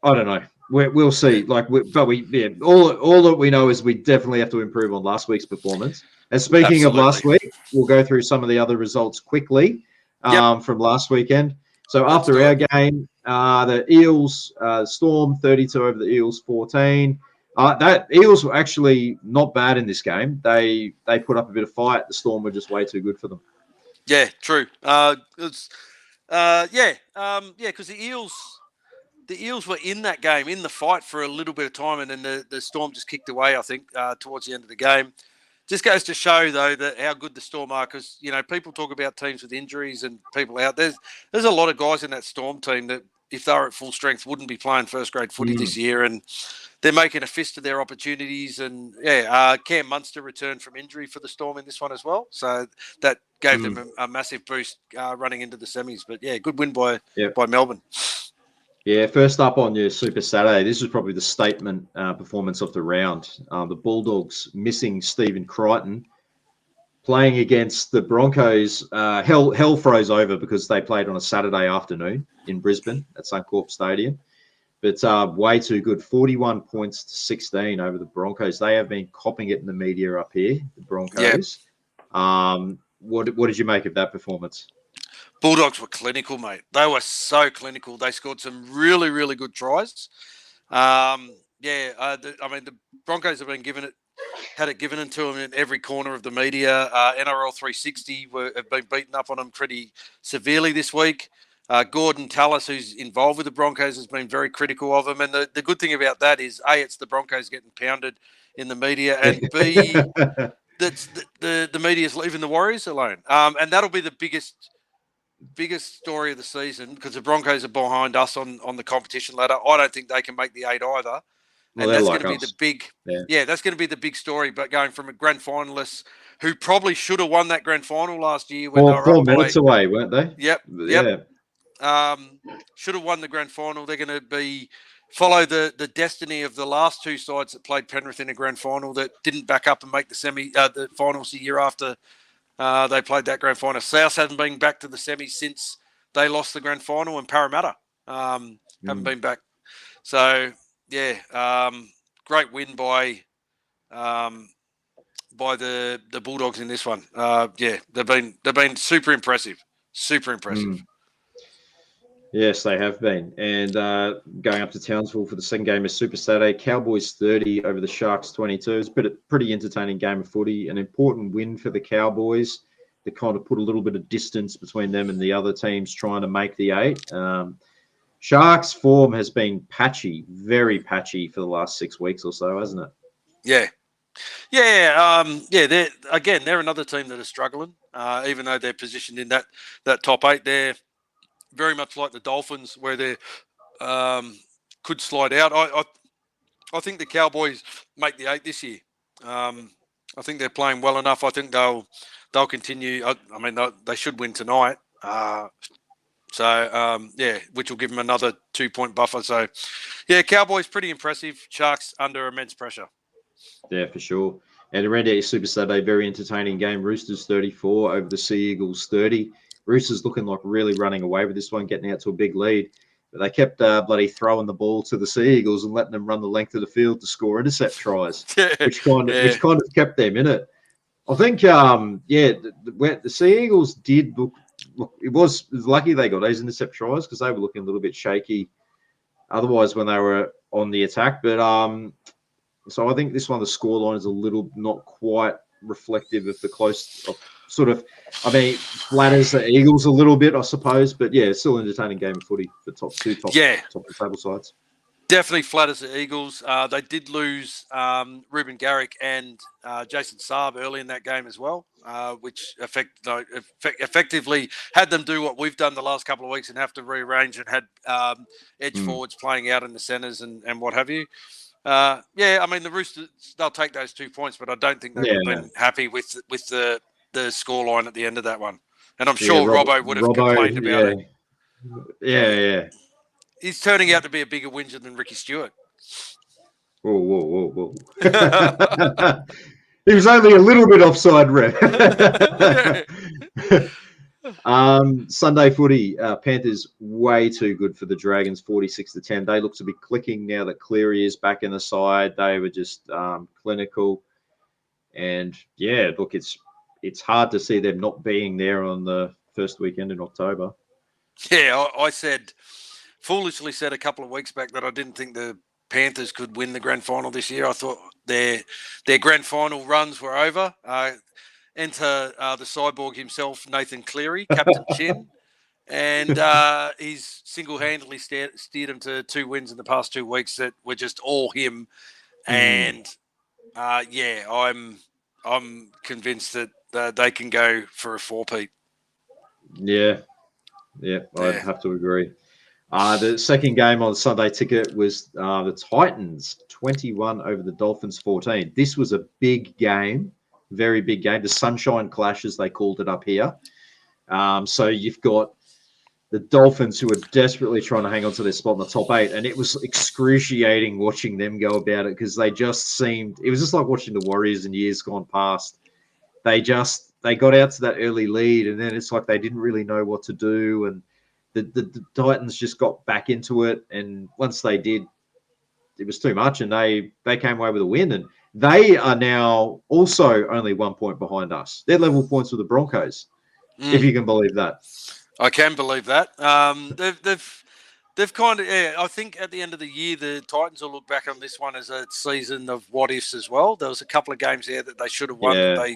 don't know. We'll see. All that we know is we definitely have to improve on last week's performance. And speaking of last week, we'll go through some of the other results quickly from last weekend. So after our game, the Eels, Storm 32 over the Eels 14. That Eels were actually not bad in this game. They put up a bit of fight. The Storm were just way too good for them. Yeah, true. Because the Eels were in that game, in the fight for a little bit of time, and then the Storm just kicked away, I think, towards the end of the game. Just goes to show, though, that how good the Storm are, because, people talk about teams with injuries and people out. There's a lot of guys in that Storm team that, if they were at full strength, wouldn't be playing first-grade footy this year, and they're making a fist of their opportunities. And, Cam Munster returned from injury for the Storm in this one as well, so that gave them a massive boost running into the semis. But, good win by Melbourne. Yeah, first up on your Super Saturday, this was probably the statement performance of the round. The Bulldogs missing Stephen Crichton, playing against the Broncos. Hell froze over because they played on a Saturday afternoon in Brisbane at Suncorp Stadium. But way too good, 41 points to 16 over the Broncos. They have been copping it in the media up here, the Broncos. What did you make of that performance? Bulldogs were clinical, mate. They were so clinical. They scored some really, really good tries. The Broncos have been had it given to them in every corner of the media. NRL 360 have been beaten up on them pretty severely this week. Gordon Tallis, who's involved with the Broncos, has been very critical of them. And the good thing about that is, A, it's the Broncos getting pounded in the media, and B, that's the media's leaving the Warriors alone. And that'll be the biggest story of the season, because the Broncos are behind us on the competition ladder. I don't think they can make the 8 either. And that's going to be the big, that's going to be the big story. But going from a grand finalist who probably should have won that grand final last year when they were 4 up minutes away, weren't they? Yep. Yeah. Should have won the grand final. They're going to follow the destiny of the last two sides that played Penrith in a grand final that didn't back up and make the finals the year after they played that grand final. South hasn't been back to the semis since they lost the grand final, and Parramatta haven't been back. So yeah, great win by the Bulldogs in this one. Yeah, they've been super impressive. Super impressive. Yes, they have been. And going up to Townsville for the second game is Super Saturday. Cowboys 30 over the Sharks 22. It's been a pretty entertaining game of footy. An important win for the Cowboys to kind of put a little bit of distance between them and the other teams trying to make the 8. Sharks' form has been patchy, very patchy for the last 6 weeks or so, hasn't it? Yeah. Yeah. They're another team that are struggling, even though they're positioned in that top 8. They're very much like the Dolphins, where they could slide out. I think the Cowboys make the 8 this year. I think they're playing well enough. I think they'll continue. I mean, they should win tonight. Which will give them another 2-point buffer. So, yeah, Cowboys pretty impressive. Sharks under immense pressure. Yeah, for sure. And around our Super Saturday, very entertaining game. Roosters 34 over the Sea Eagles 30. Roosters looking like really running away with this one, getting out to a big lead. But they kept bloody throwing the ball to the Sea Eagles and letting them run the length of the field to score intercept tries, which kind of kept them in it. I think, the Sea Eagles did look. It was lucky they got those intercept tries because they were looking a little bit shaky otherwise when they were on the attack. But so I think this one, the scoreline is a little not quite reflective of the close of sort of, I mean, flatters the Eagles a little bit, I suppose. But yeah, it's still an entertaining game of footy, the top of the table sides. Definitely flatters the Eagles. They did lose Ruben Garrick and Jason Saab early in that game as well, which effectively had them do what we've done the last couple of weeks and have to rearrange and had edge forwards playing out in the centres and what have you. I mean, the Roosters, they'll take those 2 points, but I don't think they would have been happy with the scoreline at the end of that one. And I'm sure Robbo would have complained about it. Yeah. He's turning out to be a bigger whinger than Ricky Stewart. Whoa. He was only a little bit offside, ref. Sunday footy, Panthers way too good for the Dragons, 46-10. They look to be clicking now that Cleary is back in the side. They were just clinical. And yeah, look, it's hard to see them not being there on the first weekend in October. Yeah, I foolishly said a couple of weeks back that I didn't think the Panthers could win the grand final this year. I thought their grand final runs were over. Enter the cyborg himself, Nathan Cleary, Captain Chin, and he's single-handedly steered him to 2 wins in the past 2 weeks that were just all him. And I'm convinced that they can go for a 4-peat. Yeah, I'd have to agree. The second game on the Sunday ticket was the Titans 21 over the Dolphins 14. This was a big game, very big game. The Sunshine Clash, as they called it up here. So you've got the Dolphins who are desperately trying to hang on to their spot in the top 8, and it was excruciating watching them go about it because it was just like watching the Warriors in years gone past. They got out to that early lead, and then it's like they didn't really know what to do, and the Titans just got back into it, and once they did, it was too much, and they came away with a win, and they are now also only 1 point behind us. They're level points with the Broncos, if you can believe that. I can believe that. They've kind of, I think at the end of the year, the Titans will look back on this one as a season of what ifs as well. There was a couple of games there that they should have won. Yeah.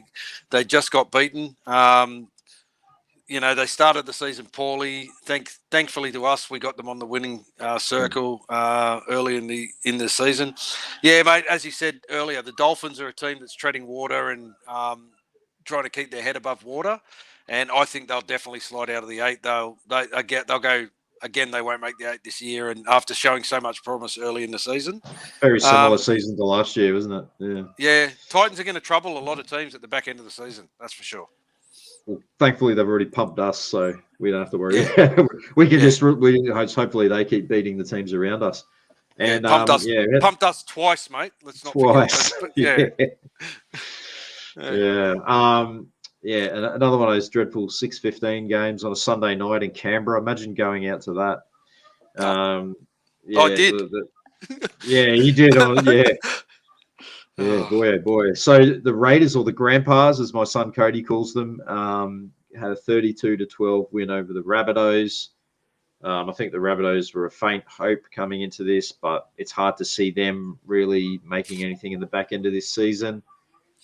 They just got beaten. They started the season poorly. Thankfully to us, we got them on the winning circle early in the season. Yeah, mate, as you said earlier, the Dolphins are a team that's treading water and trying to keep their head above water. And I think they'll definitely slide out of the 8. They'll go again, they won't make the 8 this year, and after showing so much promise early in the season. Very similar season to last year, wasn't it? Yeah. Yeah, Titans are going to trouble a lot of teams at the back end of the season. That's for sure. Well, thankfully, they've already pumped us, so we don't have to worry. Yeah. We can hopefully they keep beating the teams around us. And pumped us twice, mate. Let's not twice. Forget. And another one of those dreadful 6:15 games on a Sunday night in Canberra. Imagine going out to that. I did. Yeah, you did. Yeah, boy, oh boy. So the Raiders, or the Grandpas, as my son Cody calls them, had a 32-12 win over the Rabbitohs. I think the Rabbitohs were a faint hope coming into this, but it's hard to see them really making anything in the back end of this season.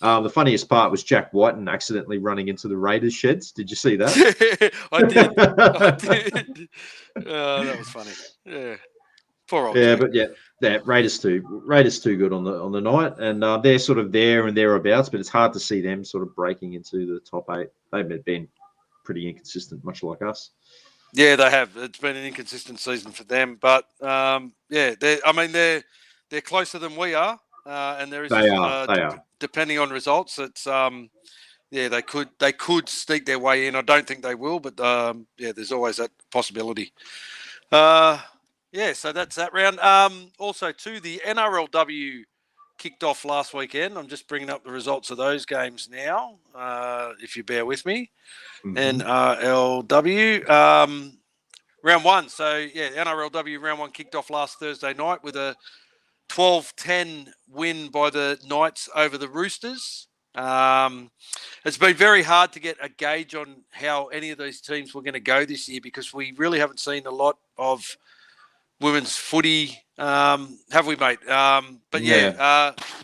The funniest part was Jack Whiten accidentally running into the Raiders sheds. Did you see that? I did. That was funny. Yeah. Poor old Jack. But Raiders too good on the night, and they're sort of there and thereabouts, but it's hard to see them sort of breaking into the top 8. They've been pretty inconsistent, much like us. Yeah, they have. It's been an inconsistent season for them, but they're closer than we are, and there is they are. Depending on results, it's they could sneak their way in. I don't think they will, but there's always that possibility. So that's that round. Also, too, the NRLW kicked off last weekend. I'm just bringing up the results of those games now, if you bear with me. Mm-hmm. NRLW round 1. So, NRLW round 1 kicked off last Thursday night with a 12-10 win by the Knights over the Roosters. It's been very hard to get a gauge on how any of these teams were going to go this year, because we really haven't seen a lot of women's footy, have we, mate? I'll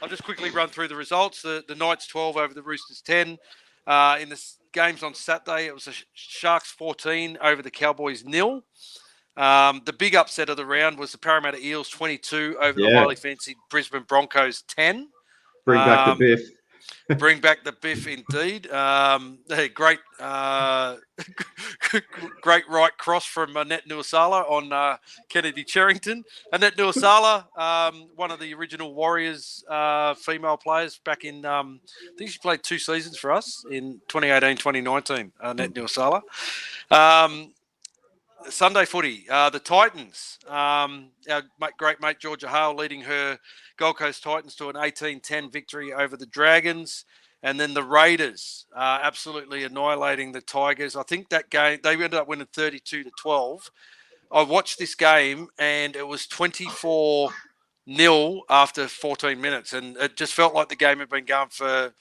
just quickly run through the results. The Knights 12 over the Roosters 10. In the games on Saturday, it was the Sharks 14 over the Cowboys 0. The big upset of the round was the Parramatta Eels 22 over the highly fancied Brisbane Broncos 10. Bring back the Biff. Bring back the Biff, indeed. Great right cross from Annette Nuasala on Kennedy Cherrington. Annette Nuasala, one of the original Warriors female players back in, I think she played 2 seasons for us in 2018-2019, Annette Nuasala. Sunday footy, the Titans, our great mate Georgia Hale leading her Gold Coast Titans to an 18-10 victory over the Dragons. And then the Raiders absolutely annihilating the Tigers. I think that game, they ended up winning 32-12. I watched this game and it was 24-0 after 14 minutes. And it just felt like the game had been going for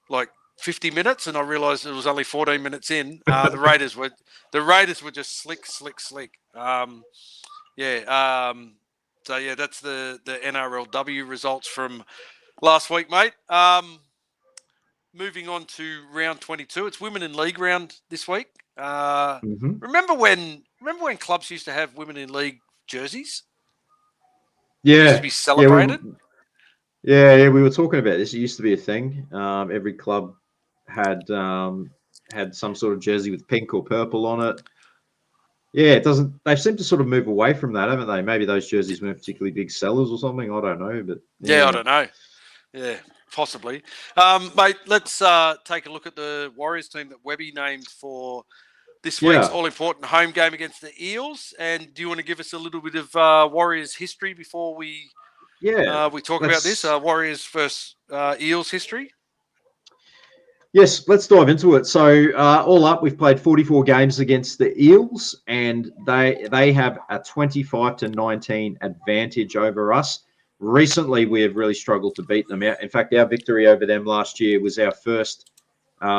like 50 minutes, and I realised it was only 14 minutes in. The Raiders were just slick. So that's the NRLW results from last week, mate. Moving on to round 22, it's Women in League round this week. Remember when clubs used to have Women in League jerseys? Yeah, it used to be celebrated. We were talking about this. It used to be a thing. Every club had some sort of jersey with pink or purple on it. Yeah, it doesn't. They seem to sort of move away from that, haven't they? Maybe those jerseys weren't particularly big sellers or something. I don't know, but I don't know. Yeah, possibly. Mate, let's take a look at the Warriors team that Webby named for this week's all-important home game against the Eels. And do you want to give us a little bit of Warriors history before we talk about this? Warriors versus Eels history. Yes, let's dive into it. So all up, we've played 44 games against the Eels, and they have a 25-19 advantage over us. Recently, we have really struggled to beat them. In fact, our victory over them last year was our first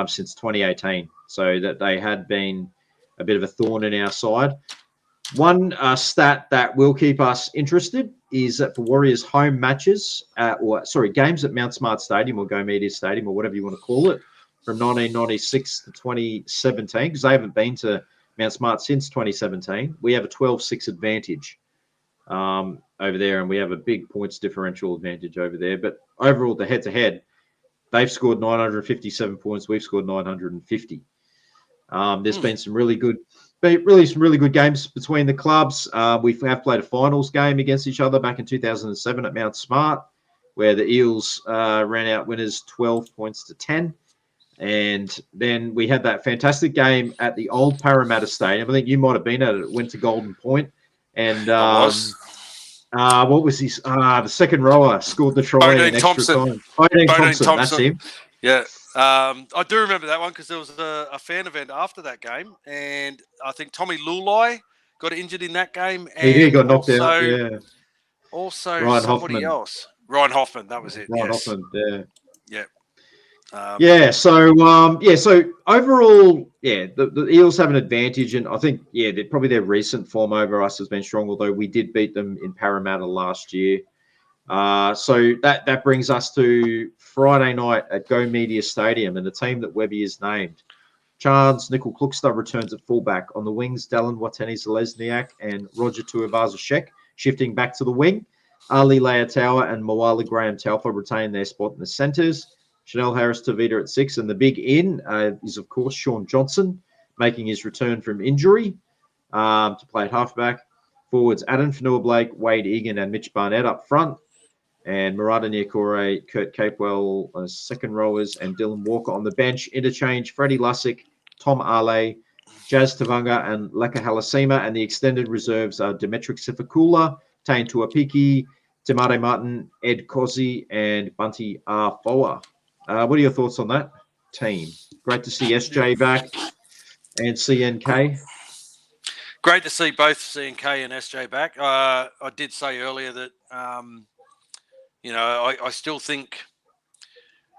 since 2018. So that they had been a bit of a thorn in our side. One stat that will keep us interested is that for Warriors home matches, games at Mount Smart Stadium or Go Media Stadium or whatever you want to call it, from 1996 to 2017, because they haven't been to Mount Smart since 2017, we have a 12-6 advantage over there, and we have a big points differential advantage over there. But overall, the head-to-head, they've scored 957 points, we've scored 950. There's been some really good been really some really good games between the clubs. We have played a finals game against each other back in 2007 at Mount Smart, where the Eels ran out winners 12 points to 10. And then we had that fantastic game at the old Parramatta Stadium. I think you might have been at it. It went to Golden Point. And what was his? The second rower scored the try in extra time. Bodine Thompson, that's him. Yeah. I do remember that one because there was a fan event after that game. And I think Tommy Lulai got injured in that game. And he got knocked out, yeah. Also, Ryan somebody Hoffman. else. Ryan Hoffman, that was it. Ryan yes. Hoffman, yeah. Yeah. So overall, the Eels have an advantage, and I think, probably their recent form over us has been strong, although we did beat them in Parramatta last year. So that brings us to Friday night at Go Media Stadium, and the team that Webby has named. Chance Nickel-Kluckster returns at fullback. On the wings, Dallin Watene-Zelezniak and Roger Tuivasa-Sheck shifting back to the wing. Ali Leataua and Moala Graham-Taufa retain their spot in the centres. Chanel Harris-Tavita at 6, and the big in is, of course, Sean Johnson, making his return from injury to play at halfback. Forwards, Adam Fanua-Blake, Wade Egan, and Mitch Barnett up front. And Murata Niokore, Kurt Capewell as second rowers, and Dylan Walker on the bench. Interchange, Freddie Lussick, Tom Ale, Jazz Tavanga, and Leka Halasima. And the extended reserves are Demetric Sifakula, Tain Tuapiki, Tamare Martin, Ed Cosi, and Bunty Arfoa. What are your thoughts on that team? Great to see SJ back and CNK. Great to see both CNK and SJ back. I did say earlier that, I still think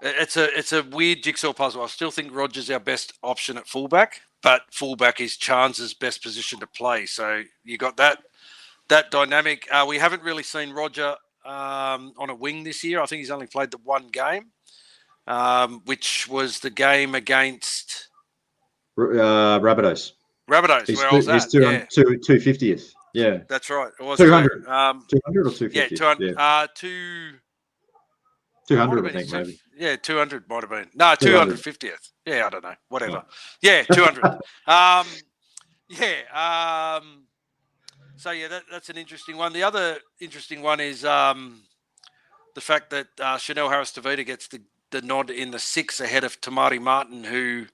it's a weird jigsaw puzzle. I still think Roger's our best option at fullback, but fullback is Charnes's best position to play. So you got that dynamic. We haven't really seen Roger on a wing this year. I think he's only played the one game. Which was the game against Rabbitohs. Rabbitohs, where I was at. 250th. Yeah. That's right. It was 200. 200 or 250? Yeah, 200. 200, I think, maybe. Yeah, 200 might have been. No, 250th. Yeah, I don't know. Whatever. Oh. Yeah, 200. So, that's an interesting one. The other interesting one is the fact that Chanel Harris-Tavita gets the nod in the 6 ahead of Tamari Martin, who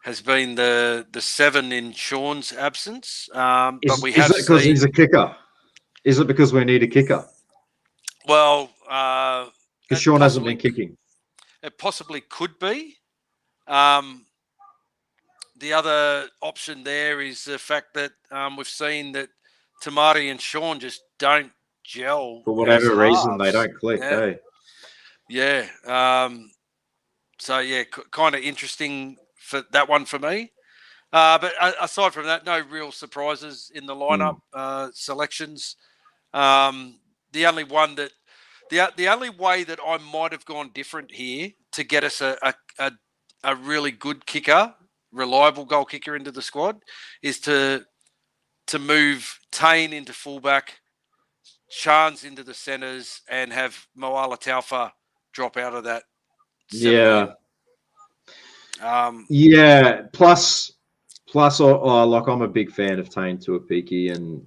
has been the 7 in Sean's absence. But we have it because he's a kicker? Is it because we need a kicker? Well, because Sean hasn't been kicking. It possibly could be. The other option there is the fact that we've seen that Tamari and Sean just don't gel. For whatever reason, they don't click, Yeah. Kind of interesting for that one for me. But aside from that, no real surprises in the lineup selections. The only one that the only way that I might have gone different here to get us a really good kicker, reliable goal kicker into the squad is to move Tain into fullback, Chance into the centres, and have Moala Taufa drop out of that. Plus, I'm a big fan of Tain Tuapiki, and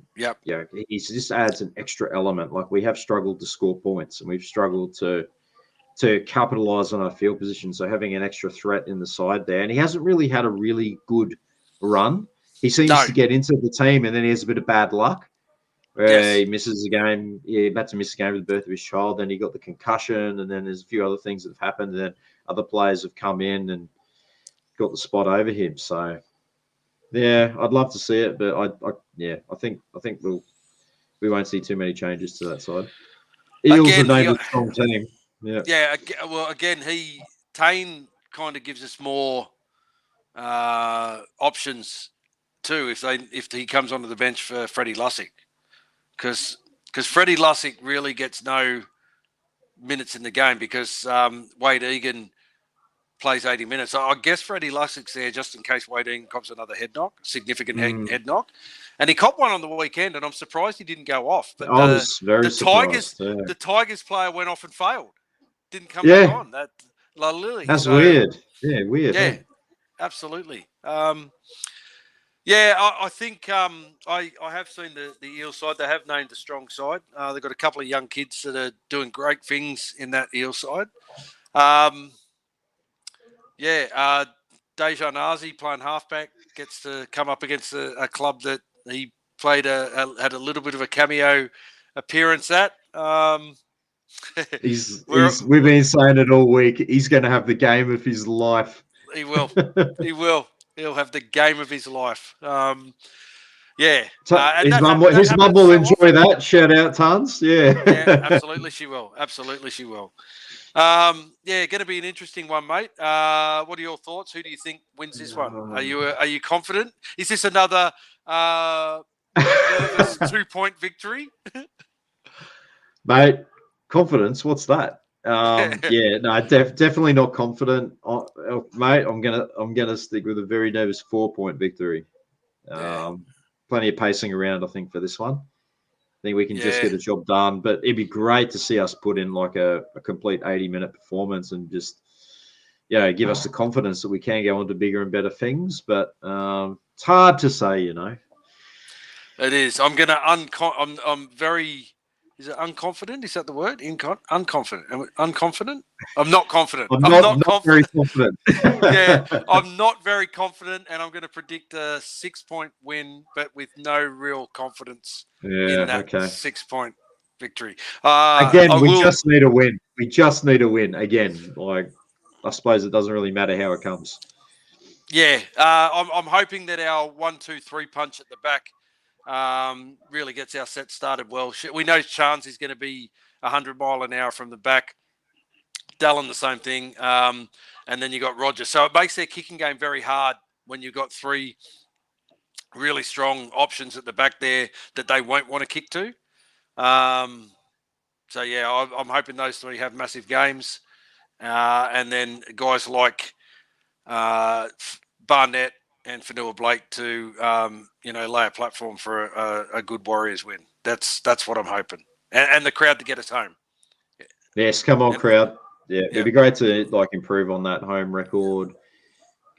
he just adds an extra element. Like, we have struggled to score points, and we've struggled to capitalise on our field position. So having an extra threat in the side there, and he hasn't really had a really good run. He seems to get into the team, and then he has a bit of bad luck. Where he misses a game. He had to miss a game with the birth of his child. Then he got the concussion, and then there's a few other things that have happened. And then other players have come in and got the spot over him. So, I'd love to see it, but I think we won't see too many changes to that side. Eels have named a strong team. Yeah. Well, again, Tain kind of gives us more options too if he comes onto the bench for Freddie Lussick. Because Freddie Lussick really gets no minutes in the game because Wade Egan plays 80 minutes. So I guess Freddie Lussick's there just in case Wade Egan cops another significant head knock. And he copped one on the weekend, and I'm surprised he didn't go off. But I was very surprised. The Tigers player went off and failed. Didn't come back on. That La Lily. That's weird. Yeah, weird. Yeah, huh? Absolutely. Yeah, I think I have seen the Eel side. They have named a strong side. They've got a couple of young kids that are doing great things in that Eel side. Dejan Arzi playing halfback gets to come up against a club that he played had a little bit of a cameo appearance at. We've been saying it all week. He's going to have the game of his life. He will. He will. He'll have the game of his life. And his mum will enjoy that. Shout out, Tons. Yeah, absolutely she will. Absolutely she will. Going to be an interesting one, mate. What are your thoughts? Who do you think wins this one? Are you confident? Is this another nervous 2-point victory? Mate, confidence. What's that? Definitely not confident, mate. I'm gonna stick with a very nervous 4-point victory. Plenty of pacing around, I think, for this one. I think we can just get the job done. But it'd be great to see us put in like a complete 80-minute performance and just give us the confidence that we can go on to bigger and better things. But it's hard to say, It is. I'm gonna I'm very. Is it unconfident? Is that the word? Unconfident. Unconfident? I'm not confident. I'm not very confident. I'm not very confident, and I'm going to predict a 6-point win, but with no real confidence in that 6-point victory. Just need a win. We just need a win again. Like, I suppose it doesn't really matter how it comes. Yeah, I'm hoping that our 1-2-3 punch at the back really gets our set started well. We know Chance is going to be 100 mile an hour from the back. Dallin the same thing, and then you got Roger. So it makes their kicking game very hard when you've got 3 really strong options at the back there that they won't want to kick to. I'm hoping those 3 have massive games, and then guys like Barnett and Fanua Blake to lay a platform for a good Warriors win. That's what I'm hoping, and the crowd to get us home. Yes, come on, crowd. Yeah, it'd be great to improve on that home record,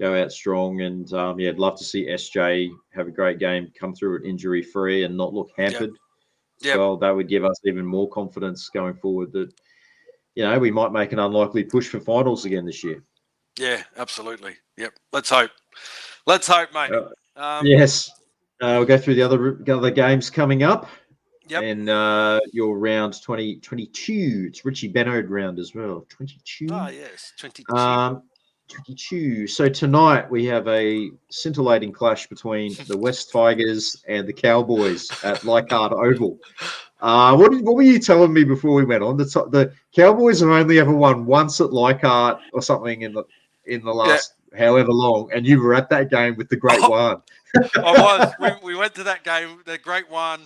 go out strong, and I'd love to see SJ have a great game, come through it injury free, and not look hampered. Well, that would give us even more confidence going forward that we might make an unlikely push for finals again this year. Yeah, absolutely. Yep. Let's hope. Let's hope, mate. Yes. We'll go through the other games coming up. Yep. And your round 22. It's Richie Bennode round as well. 22. Oh, yes. 22. 22. So tonight we have a scintillating clash between the West Tigers and the Cowboys at Leichhardt Oval. What were you telling me before we went on? The Cowboys have only ever won once at Leichhardt or something in the last however long, and you were at that game with the Great One. I was. We went to that game, the Great One.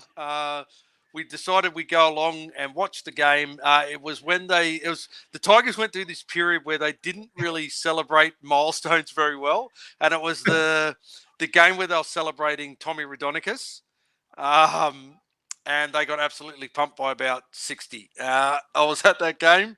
We decided we'd go along and watch the game. It was when the Tigers went through this period where they didn't really celebrate milestones very well, and it was the game where they were celebrating Tommy Raudonikis, and they got absolutely pumped by about 60. I was at that game.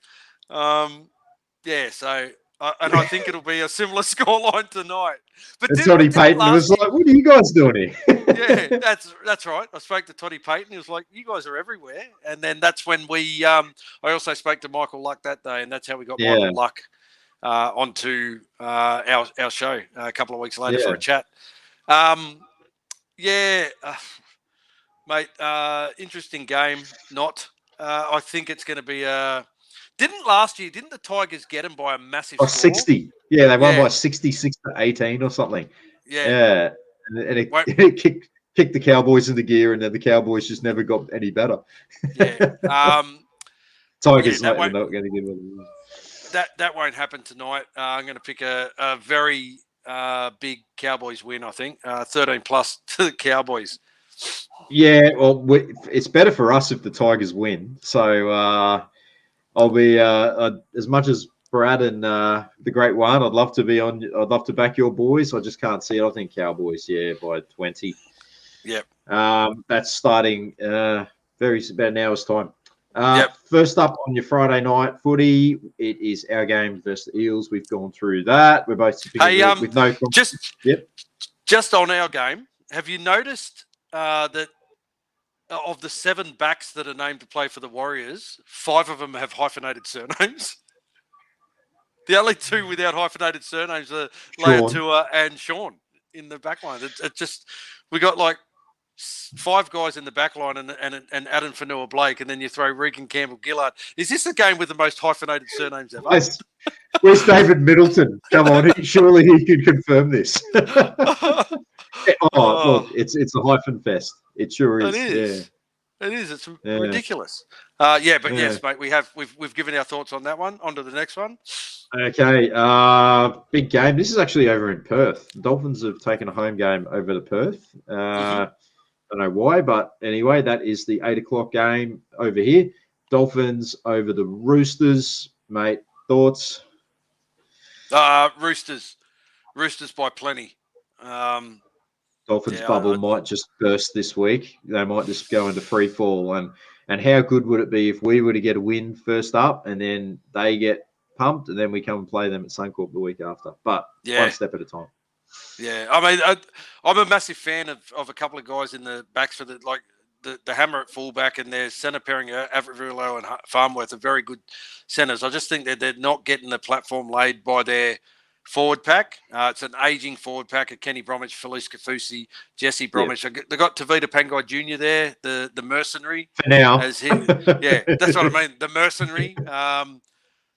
And I think it'll be a similar scoreline tonight. But Toddy Payton was like, "What are you guys doing here?" Yeah, that's right. I spoke to Toddy Payton. He was like, "You guys are everywhere." And then that's when I also spoke to Michael Luck that day, and that's how we got Michael Luck onto our show a couple of weeks later for a chat. Mate, interesting game. I think it's going to be Didn't the Tigers get them by a massive score? 60. Yeah, they won by 66-18 or something. Yeah. And it kicked the Cowboys into gear, and then the Cowboys just never got any better. Tigers not going to give them. That won't happen tonight. I'm going to pick a very big Cowboys win, I think. 13+ to the Cowboys. Yeah, well, it's better for us if the Tigers win. So I'll be as much as Brad and the Great One. I'd love to back your boys. I just can't see it. I think Cowboys, by 20. Yep. That's starting about an hour's time. First up on your Friday night footy, it is our game versus the Eels. We've gone through that. We're both with no. Just on our game, have you noticed that of the 7 backs that are named to play for the Warriors, 5 of them have hyphenated surnames? The only 2 without hyphenated surnames are Leatua and Sean in the back line. It just, we got like 5 guys in the back line and Adam Fanua Blake, and then you throw Regan Campbell Gillard. Is this the game with the most hyphenated surnames ever? Where's David Middleton? Come on, surely he could confirm this. Look, it's a hyphen fest. It sure is. It is. Yeah. It is. It's ridiculous. Yes, mate. We've given our thoughts on that one. On to the next one. Okay. Big game. This is actually over in Perth. The Dolphins have taken a home game over to Perth. I don't know why, but anyway, that is the 8 o'clock game over here. Dolphins over the Roosters, mate. Thoughts? Roosters by plenty. Dolphins bubble might just burst this week. They might just go into free fall. And how good would it be if we were to get a win first up and then they get pumped and then we come and play them at Suncorp the week after? But one step at a time. Yeah, I mean, I'm a massive fan of a couple of guys in the backs for the hammer at fullback and their centre pairing, Averill and Farmworth, are very good centres. I just think that they're not getting the platform laid by their forward pack. It's an aging forward pack of Kenny Bromwich, Felice Kafusi, Jesse Bromwich. They got Tavita Pangai Jr. there, the mercenary. For now. That's what I mean, the mercenary.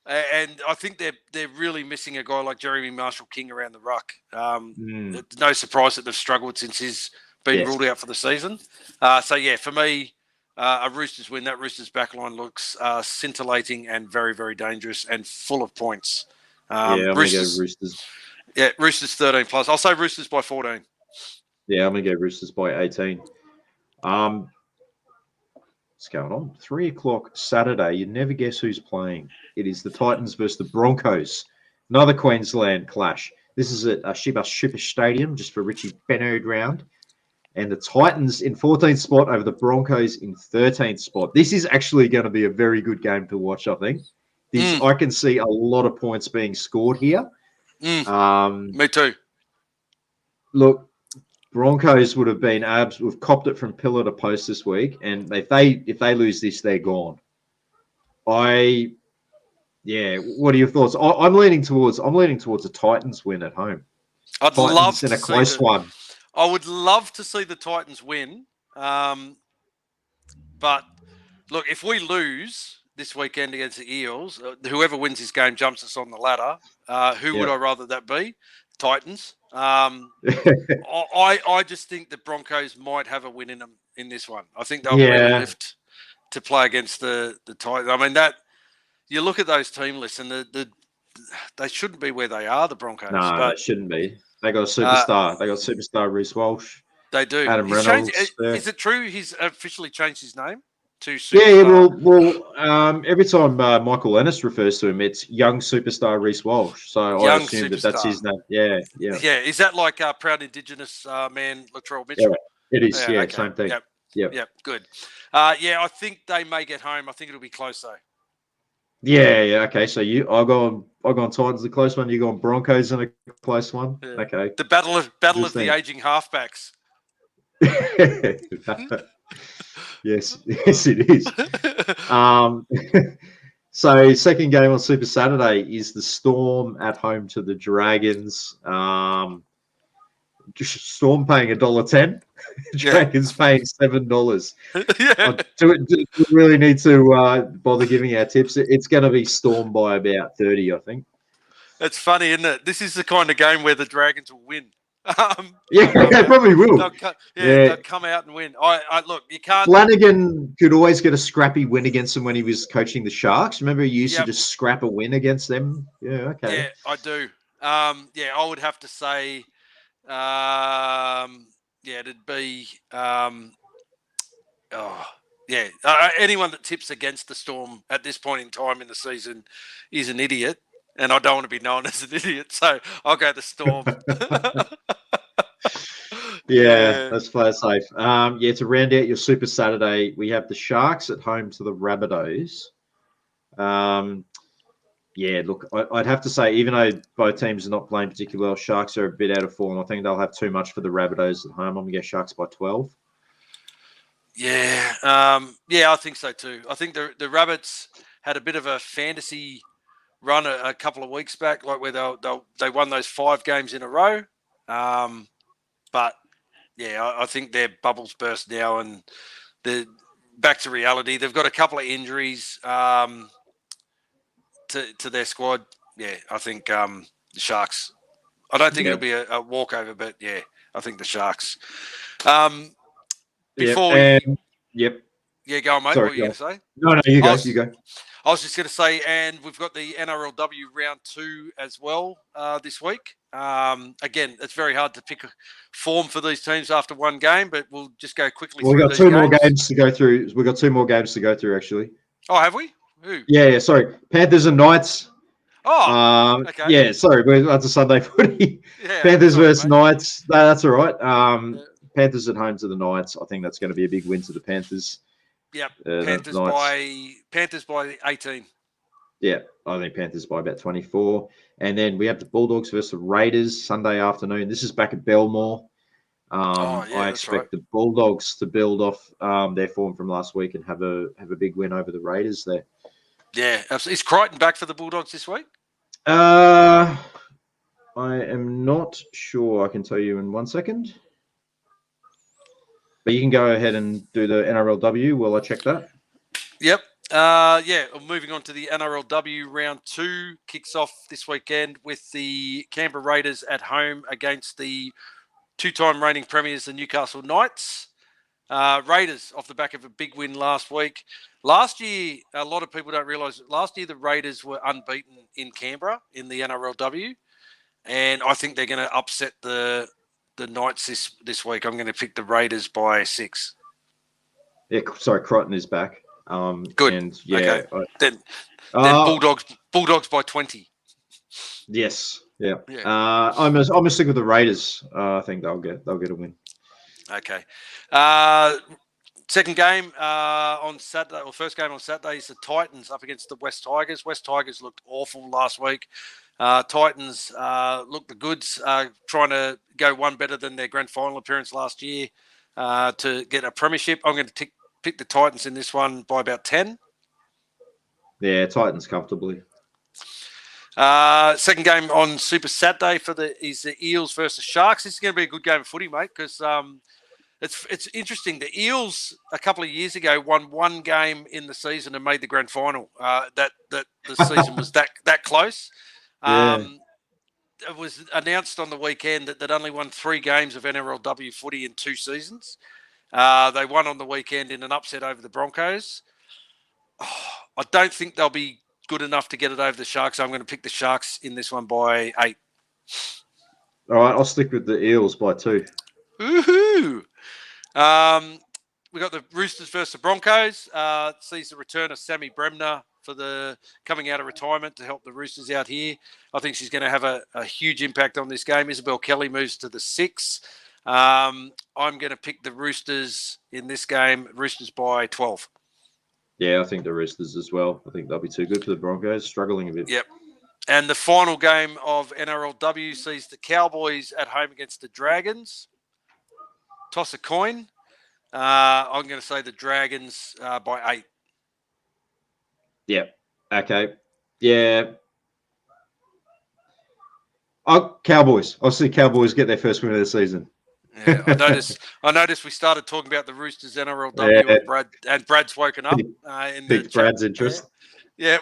And I think they're really missing a guy like Jeremy Marshall-King around the ruck. It's no surprise that they've struggled since he's been ruled out for the season. For me, a Roosters win. That Roosters backline looks scintillating and very, very dangerous and full of points. I'm going to go Roosters. Yeah, Roosters 13 plus. I'll say Roosters by 14. Yeah, I'm going to go Roosters by 18. What's going on? 3 o'clock Saturday. You never guess who's playing. It is the Titans versus the Broncos. Another Queensland clash. This is at Shibas Super Stadium, just for Richie Bennard round. And the Titans in 14th spot over the Broncos in 13th spot. This is actually going to be a very good game to watch, I think. I can see a lot of points being scored here. Me too. Look, Broncos would have been we've copped it from pillar to post this week, and if they lose this, they're gone. What are your thoughts? I'm leaning towards a Titans win at home. I'd love to see a close one. I would love to see the Titans win, but look, if we lose this weekend against the Eels, whoever wins this game jumps us on the ladder. Who would I rather that be? Titans. I just think the Broncos might have a win in them in this one. I think they'll really lift to play against the Titans. I mean, that you look at those team lists and they shouldn't be where they are, the Broncos. No, they shouldn't be. They got a superstar. They got superstar Reece Walsh. They do. Adam Reynolds. Is it true he's officially changed his name to superstar? Yeah, every time Michael Ennis refers to him, it's young superstar Reece Walsh. So I assume that's his name. Yeah. Yeah, is that like proud Indigenous man Latrell Mitchell? Yeah, it is. Okay. Same thing. Yep. Good. I think they may get home. I think it'll be close though. Yeah. Okay, so I go on Titans, the close one. You go on Broncos in a close one. Yeah. Okay. The battle of the aging halfbacks. Yes, it is. So second game on Super Saturday is the Storm at home to the Dragons. Storm paying $1.10. Dragons paying $7. Do we really need to bother giving our tips? It's going to be Storm by about 30, I think. It's funny, isn't it? This is the kind of game where the Dragons will win. They probably will. They'll come out and win. I look, you can't. Flanagan could always get a scrappy win against them when he was coaching the Sharks. Remember, he used to just scrap a win against them. Yeah, okay. Yeah, I do. I would have to say, it'd be, anyone that tips against the Storm at this point in time in the season is an idiot. And I don't want to be known as an idiot, so I'll go the Storm. Let's play it safe. To round out your Super Saturday, we have the Sharks at home to the Rabbitohs. Yeah, look, I'd have to say, even though both teams are not playing particularly well, Sharks are a bit out of form. I think they'll have too much for the Rabbitohs at home. I'm going to get Sharks by 12. Yeah, I think so too. I think the Rabbits had a bit of a fantasy run a couple of weeks back, like where they won those 5 games in a row. But yeah, I think their bubbles burst now, and they're back to reality. They've got a couple of injuries to their squad. Yeah, I think the Sharks. I don't think it'll be a walkover, but yeah, I think the Sharks. Before yeah, go on, mate. Sorry, what were you going to say? No, you go. You go. I was just going to say, and we've got the NRLW round 2 as well this week. Again, it's very hard to pick a form for these teams after one game, but we'll just go quickly. We've got 2 more games to go through. We've got 2 more games to go through, actually. Oh, have we? Who? Yeah. Sorry, Panthers and Knights. Oh, okay. Yeah, sorry, that's a Sunday footy. Yeah, Panthers versus Knights. No, that's all right. Panthers at home to the Knights. I think that's going to be a big win to the Panthers. Yep. Panthers by 18. Yeah, I think Panthers by about 24. And then we have the Bulldogs versus the Raiders Sunday afternoon. This is back at Belmore. I expect the Bulldogs to build off their form from last week and have a big win over the Raiders there. Yeah, absolutely. Is Crichton back for the Bulldogs this week? I am not sure. I can tell you in 1 second. But you can go ahead and do the NRLW while I check that. Yep. Moving on to the NRLW round 2 kicks off this weekend with the Canberra Raiders at home against the 2-time reigning premiers, the Newcastle Knights. Raiders off the back of a big win last week. Last year, a lot of people don't realise, last year the Raiders were unbeaten in Canberra in the NRLW, and I think they're going to upset the Knights this week. I'm going to pick the Raiders by 6. Yeah, sorry, Crichton is back. Good. And yeah, okay. Then Bulldogs by 20. Yes. Yeah. I'm a stick with the Raiders. I think they'll get a win. Okay. Second game on Saturday, or first game on Saturday, is the Titans up against the West Tigers. West Tigers looked awful last week. Titans looked the goods, trying to go one better than their grand final appearance last year to get a premiership. I'm going to pick the Titans in this one by about 10. Yeah, Titans comfortably. Second game on Super Saturday is the Eels versus Sharks. This is going to be a good game of footy, mate, because it's interesting. The Eels a couple of years ago won 1 game in the season and made the grand final. That the season was that close. It was announced on the weekend that they'd only won 3 games of NRLW footy in 2 seasons. They won on the weekend in an upset over the Broncos. I don't think they'll be good enough to get it over the Sharks. I'm going to pick the Sharks in this one by 8. All right, I'll stick with the Eels by 2. Woohoo! We got the Roosters versus the Broncos. Sees the return of Sammy Bremner for the coming out of retirement to help the Roosters out here. I think she's going to have a huge impact on this game. Isabel Kelly moves to the 6. I'm going to pick the Roosters in this game. Roosters by 12. Yeah, I think the Roosters as well. I think they'll be too good for the Broncos, struggling a bit. Yep. And the final game of NRLW sees the Cowboys at home against the Dragons. Toss a coin. I'm going to say the Dragons by 8. Yep. Okay. Yeah. Cowboys. I'll see Cowboys get their first win of the season. Yeah, I noticed we started talking about the Roosters NRLW and Brad's woken up. Picked Brad's interest. Yeah.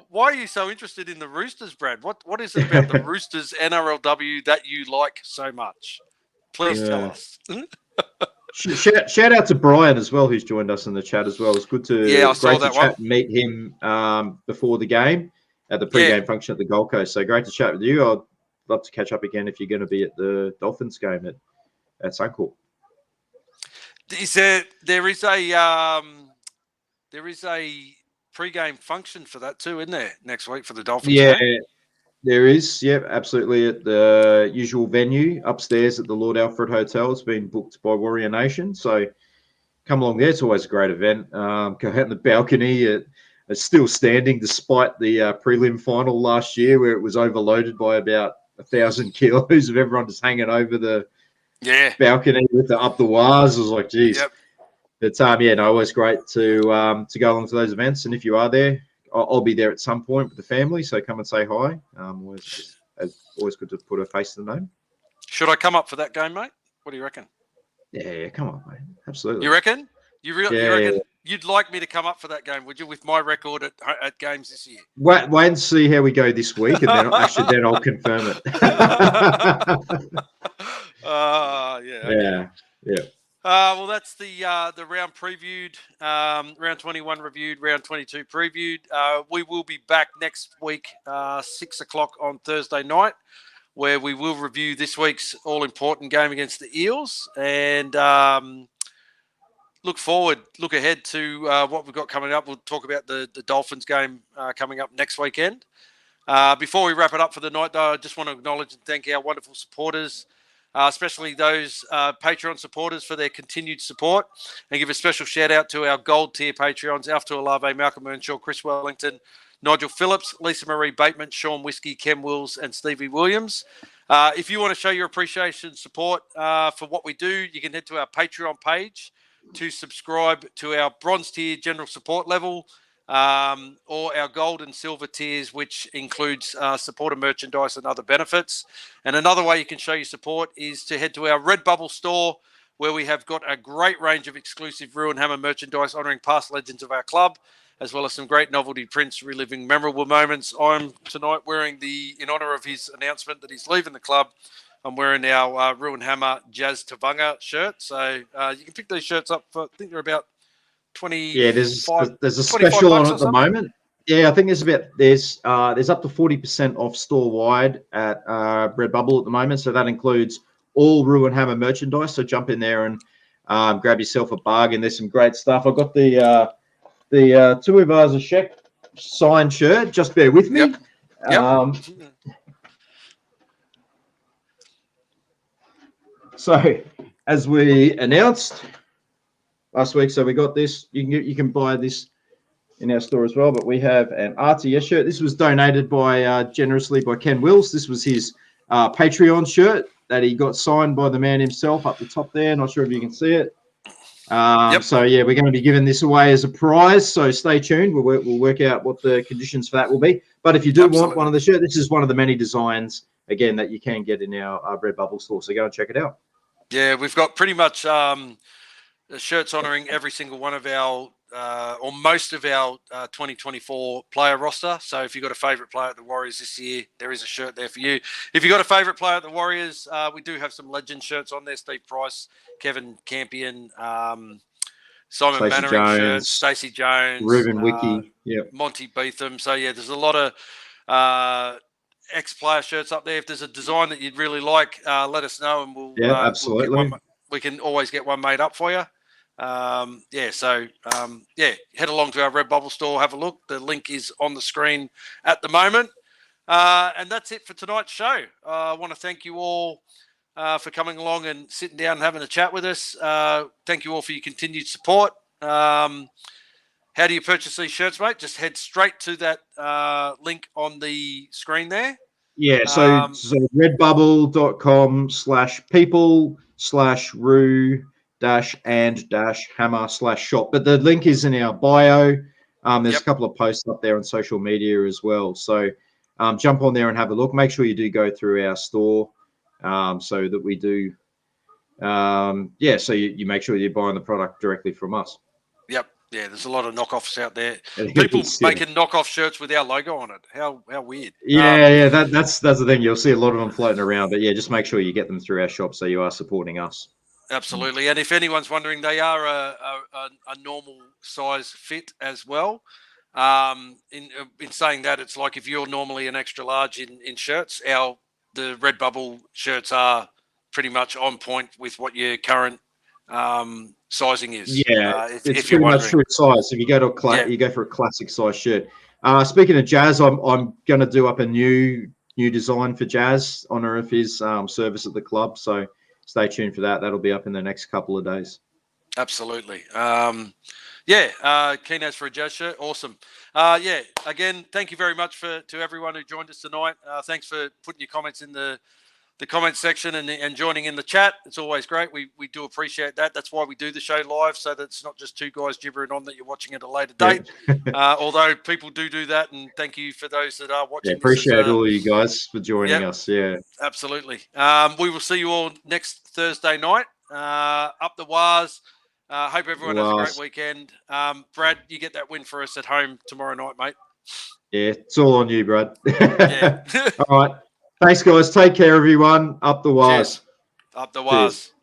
Why are you so interested in the Roosters, Brad? What is it about the Roosters NRLW that you like so much? Please tell us. Shout out to Brian as well, who's joined us in the chat as well. It's good to meet him before the game at the pre-game function at the Gold Coast. So great to chat with you. I'd love to catch up again if you're going to be at the Dolphins game at Suncorp. There is a pre-game function for that too, isn't there, next week for the Dolphins game? There is. Yep, absolutely. At the usual venue upstairs at the Lord Alfred Hotel. It's been booked by Warrior Nation. So come along there. It's always a great event. Go out in the balcony at it's still standing despite the prelim final last year, where it was overloaded by about 1,000 kilos of everyone just hanging over the balcony with up the wires. I was like, geez. Yep. But always great to go along to those events. And if you are there, I'll be there at some point with the family. So come and say hi. Always good to put a face to the name. Should I come up for that game, mate? What do you reckon? Yeah, come on, mate. Absolutely. You reckon? You reckon you'd like me to come up for that game, would you, with my record at games this year? Wait and see how we go this week, and then then I'll confirm it. Okay. Yeah. Well, that's the round previewed, round 21 reviewed, round 22 previewed. We will be back next week, 6 o'clock on Thursday night, where we will review this week's all-important game against the Eels and look ahead to what we've got coming up. We'll talk about the Dolphins game coming up next weekend. Before we wrap it up for the night, though, I just want to acknolledge and thank our wonderful supporters, especially those Patreon supporters, for their continued support, and give a special shout out to our gold tier Patreons: Alf Tuolave, Malcolm Earnshaw, Chris Wellington, Nigel Phillips, Lisa Marie Bateman, Sean Whiskey, Ken Wills, and Stevie Williams. If you want to show your appreciation and support for what we do, you can head to our Patreon page to subscribe to our bronze tier general support level, or our gold and silver tiers, which includes supporter merchandise and other benefits. And another way you can show your support is to head to our Redbubble store, where we have got a great range of exclusive Ruin Hammer merchandise honouring past legends of our club, as well as some great novelty prints reliving memorable moments. I'm tonight wearing in honour of his announcement that he's leaving the club, I'm wearing our Ruin Hammer Jazz Tavanga shirt. So you can pick these shirts up for, I think they're about 20. Yeah, there's a special on at the moment. Yeah, I think there's up to 40% off store wide at Redbubble at the moment. So that includes all Ruin Hammer merchandise. So jump in there and grab yourself a bargain. There's some great stuff. I've got the Tuivasa Shek signed shirt. Just bear with me. Yep. So, as we announced last week, so we got this. You can buy this in our store as well. But we have an RTS shirt. This was donated generously by Ken Wills. This was his Patreon shirt that he got signed by the man himself up the top there. Not sure if you can see it. So yeah, we're going to be giving this away as a prize. So stay tuned. We'll work out what the conditions for that will be. But if you do want one of the shirts, this is one of the many designs again that you can get in our Redbubble store. So go and check it out. Yeah, we've got pretty much shirts honouring every single one of our, or most of our 2024 player roster. So if you've got a favourite player at the Warriors this year, there is a shirt there for you. If you've got a favourite player at the Warriors, we do have some legend shirts on there. Steve Price, Kevin Campion, Simon Mannering shirts, Stacey Jones, Ruben Wiki, Monty Beetham. So yeah, there's a lot of ex-player shirts up there. If there's a design that you'd really like, let us know, and we'll absolutely. We can always get one made up for you. Head along to our Redbubble store, have a look. The link is on the screen at the moment. And that's it for tonight's show. I want to thank you all for coming along and sitting down and having a chat with us. Thank you all for your continued support. How do you purchase these shirts, mate? Just head straight to that link on the screen there. Yeah, so redbubble.com/people/ru-and-hammer/shop. But the link is in our bio. There's a couple of posts up there on social media as well. So jump on there and have a look. Make sure you do go through our store so that we do. So you make sure you're buying the product directly from us. Yep. Yeah, there's a lot of knockoffs out there. People making knockoff shirts with our logo on it. How weird. That's the thing. You'll see a lot of them floating around. But yeah, just make sure you get them through our shop so you are supporting us. Absolutely. And if anyone's wondering, they are a normal size fit as well. In saying that, it's like if you're normally an extra large in shirts, the Redbubble shirts are pretty much on point with what your current sizing is. It's pretty much true size. If you go to you go for a classic size shirt. Speaking of Jazz, I'm going to do up a new design for Jazz, honour of his service at the club. So stay tuned for that. That'll be up in the next couple of days. Absolutely. Yeah, keen as for a jazz shirt. Awesome. Yeah, again, thank you very much to everyone who joined us tonight. Thanks for putting your comments in the comments section and joining in the chat. It's always great. We do appreciate that. That's why we do the show live, so that it's not just two guys gibbering on that you're watching at a later date. Although people do that, and thank you for those that are watching. Yeah, appreciate all of you guys for joining us. Yeah, absolutely. We will see you all next Thursday night. Up the Wars. Hope everyone has a great weekend. Brad, you get that win for us at home tomorrow night, mate. Yeah, it's all on you, Brad. All right. Thanks, guys. Take care, everyone. Up the Wars. Up the Wars.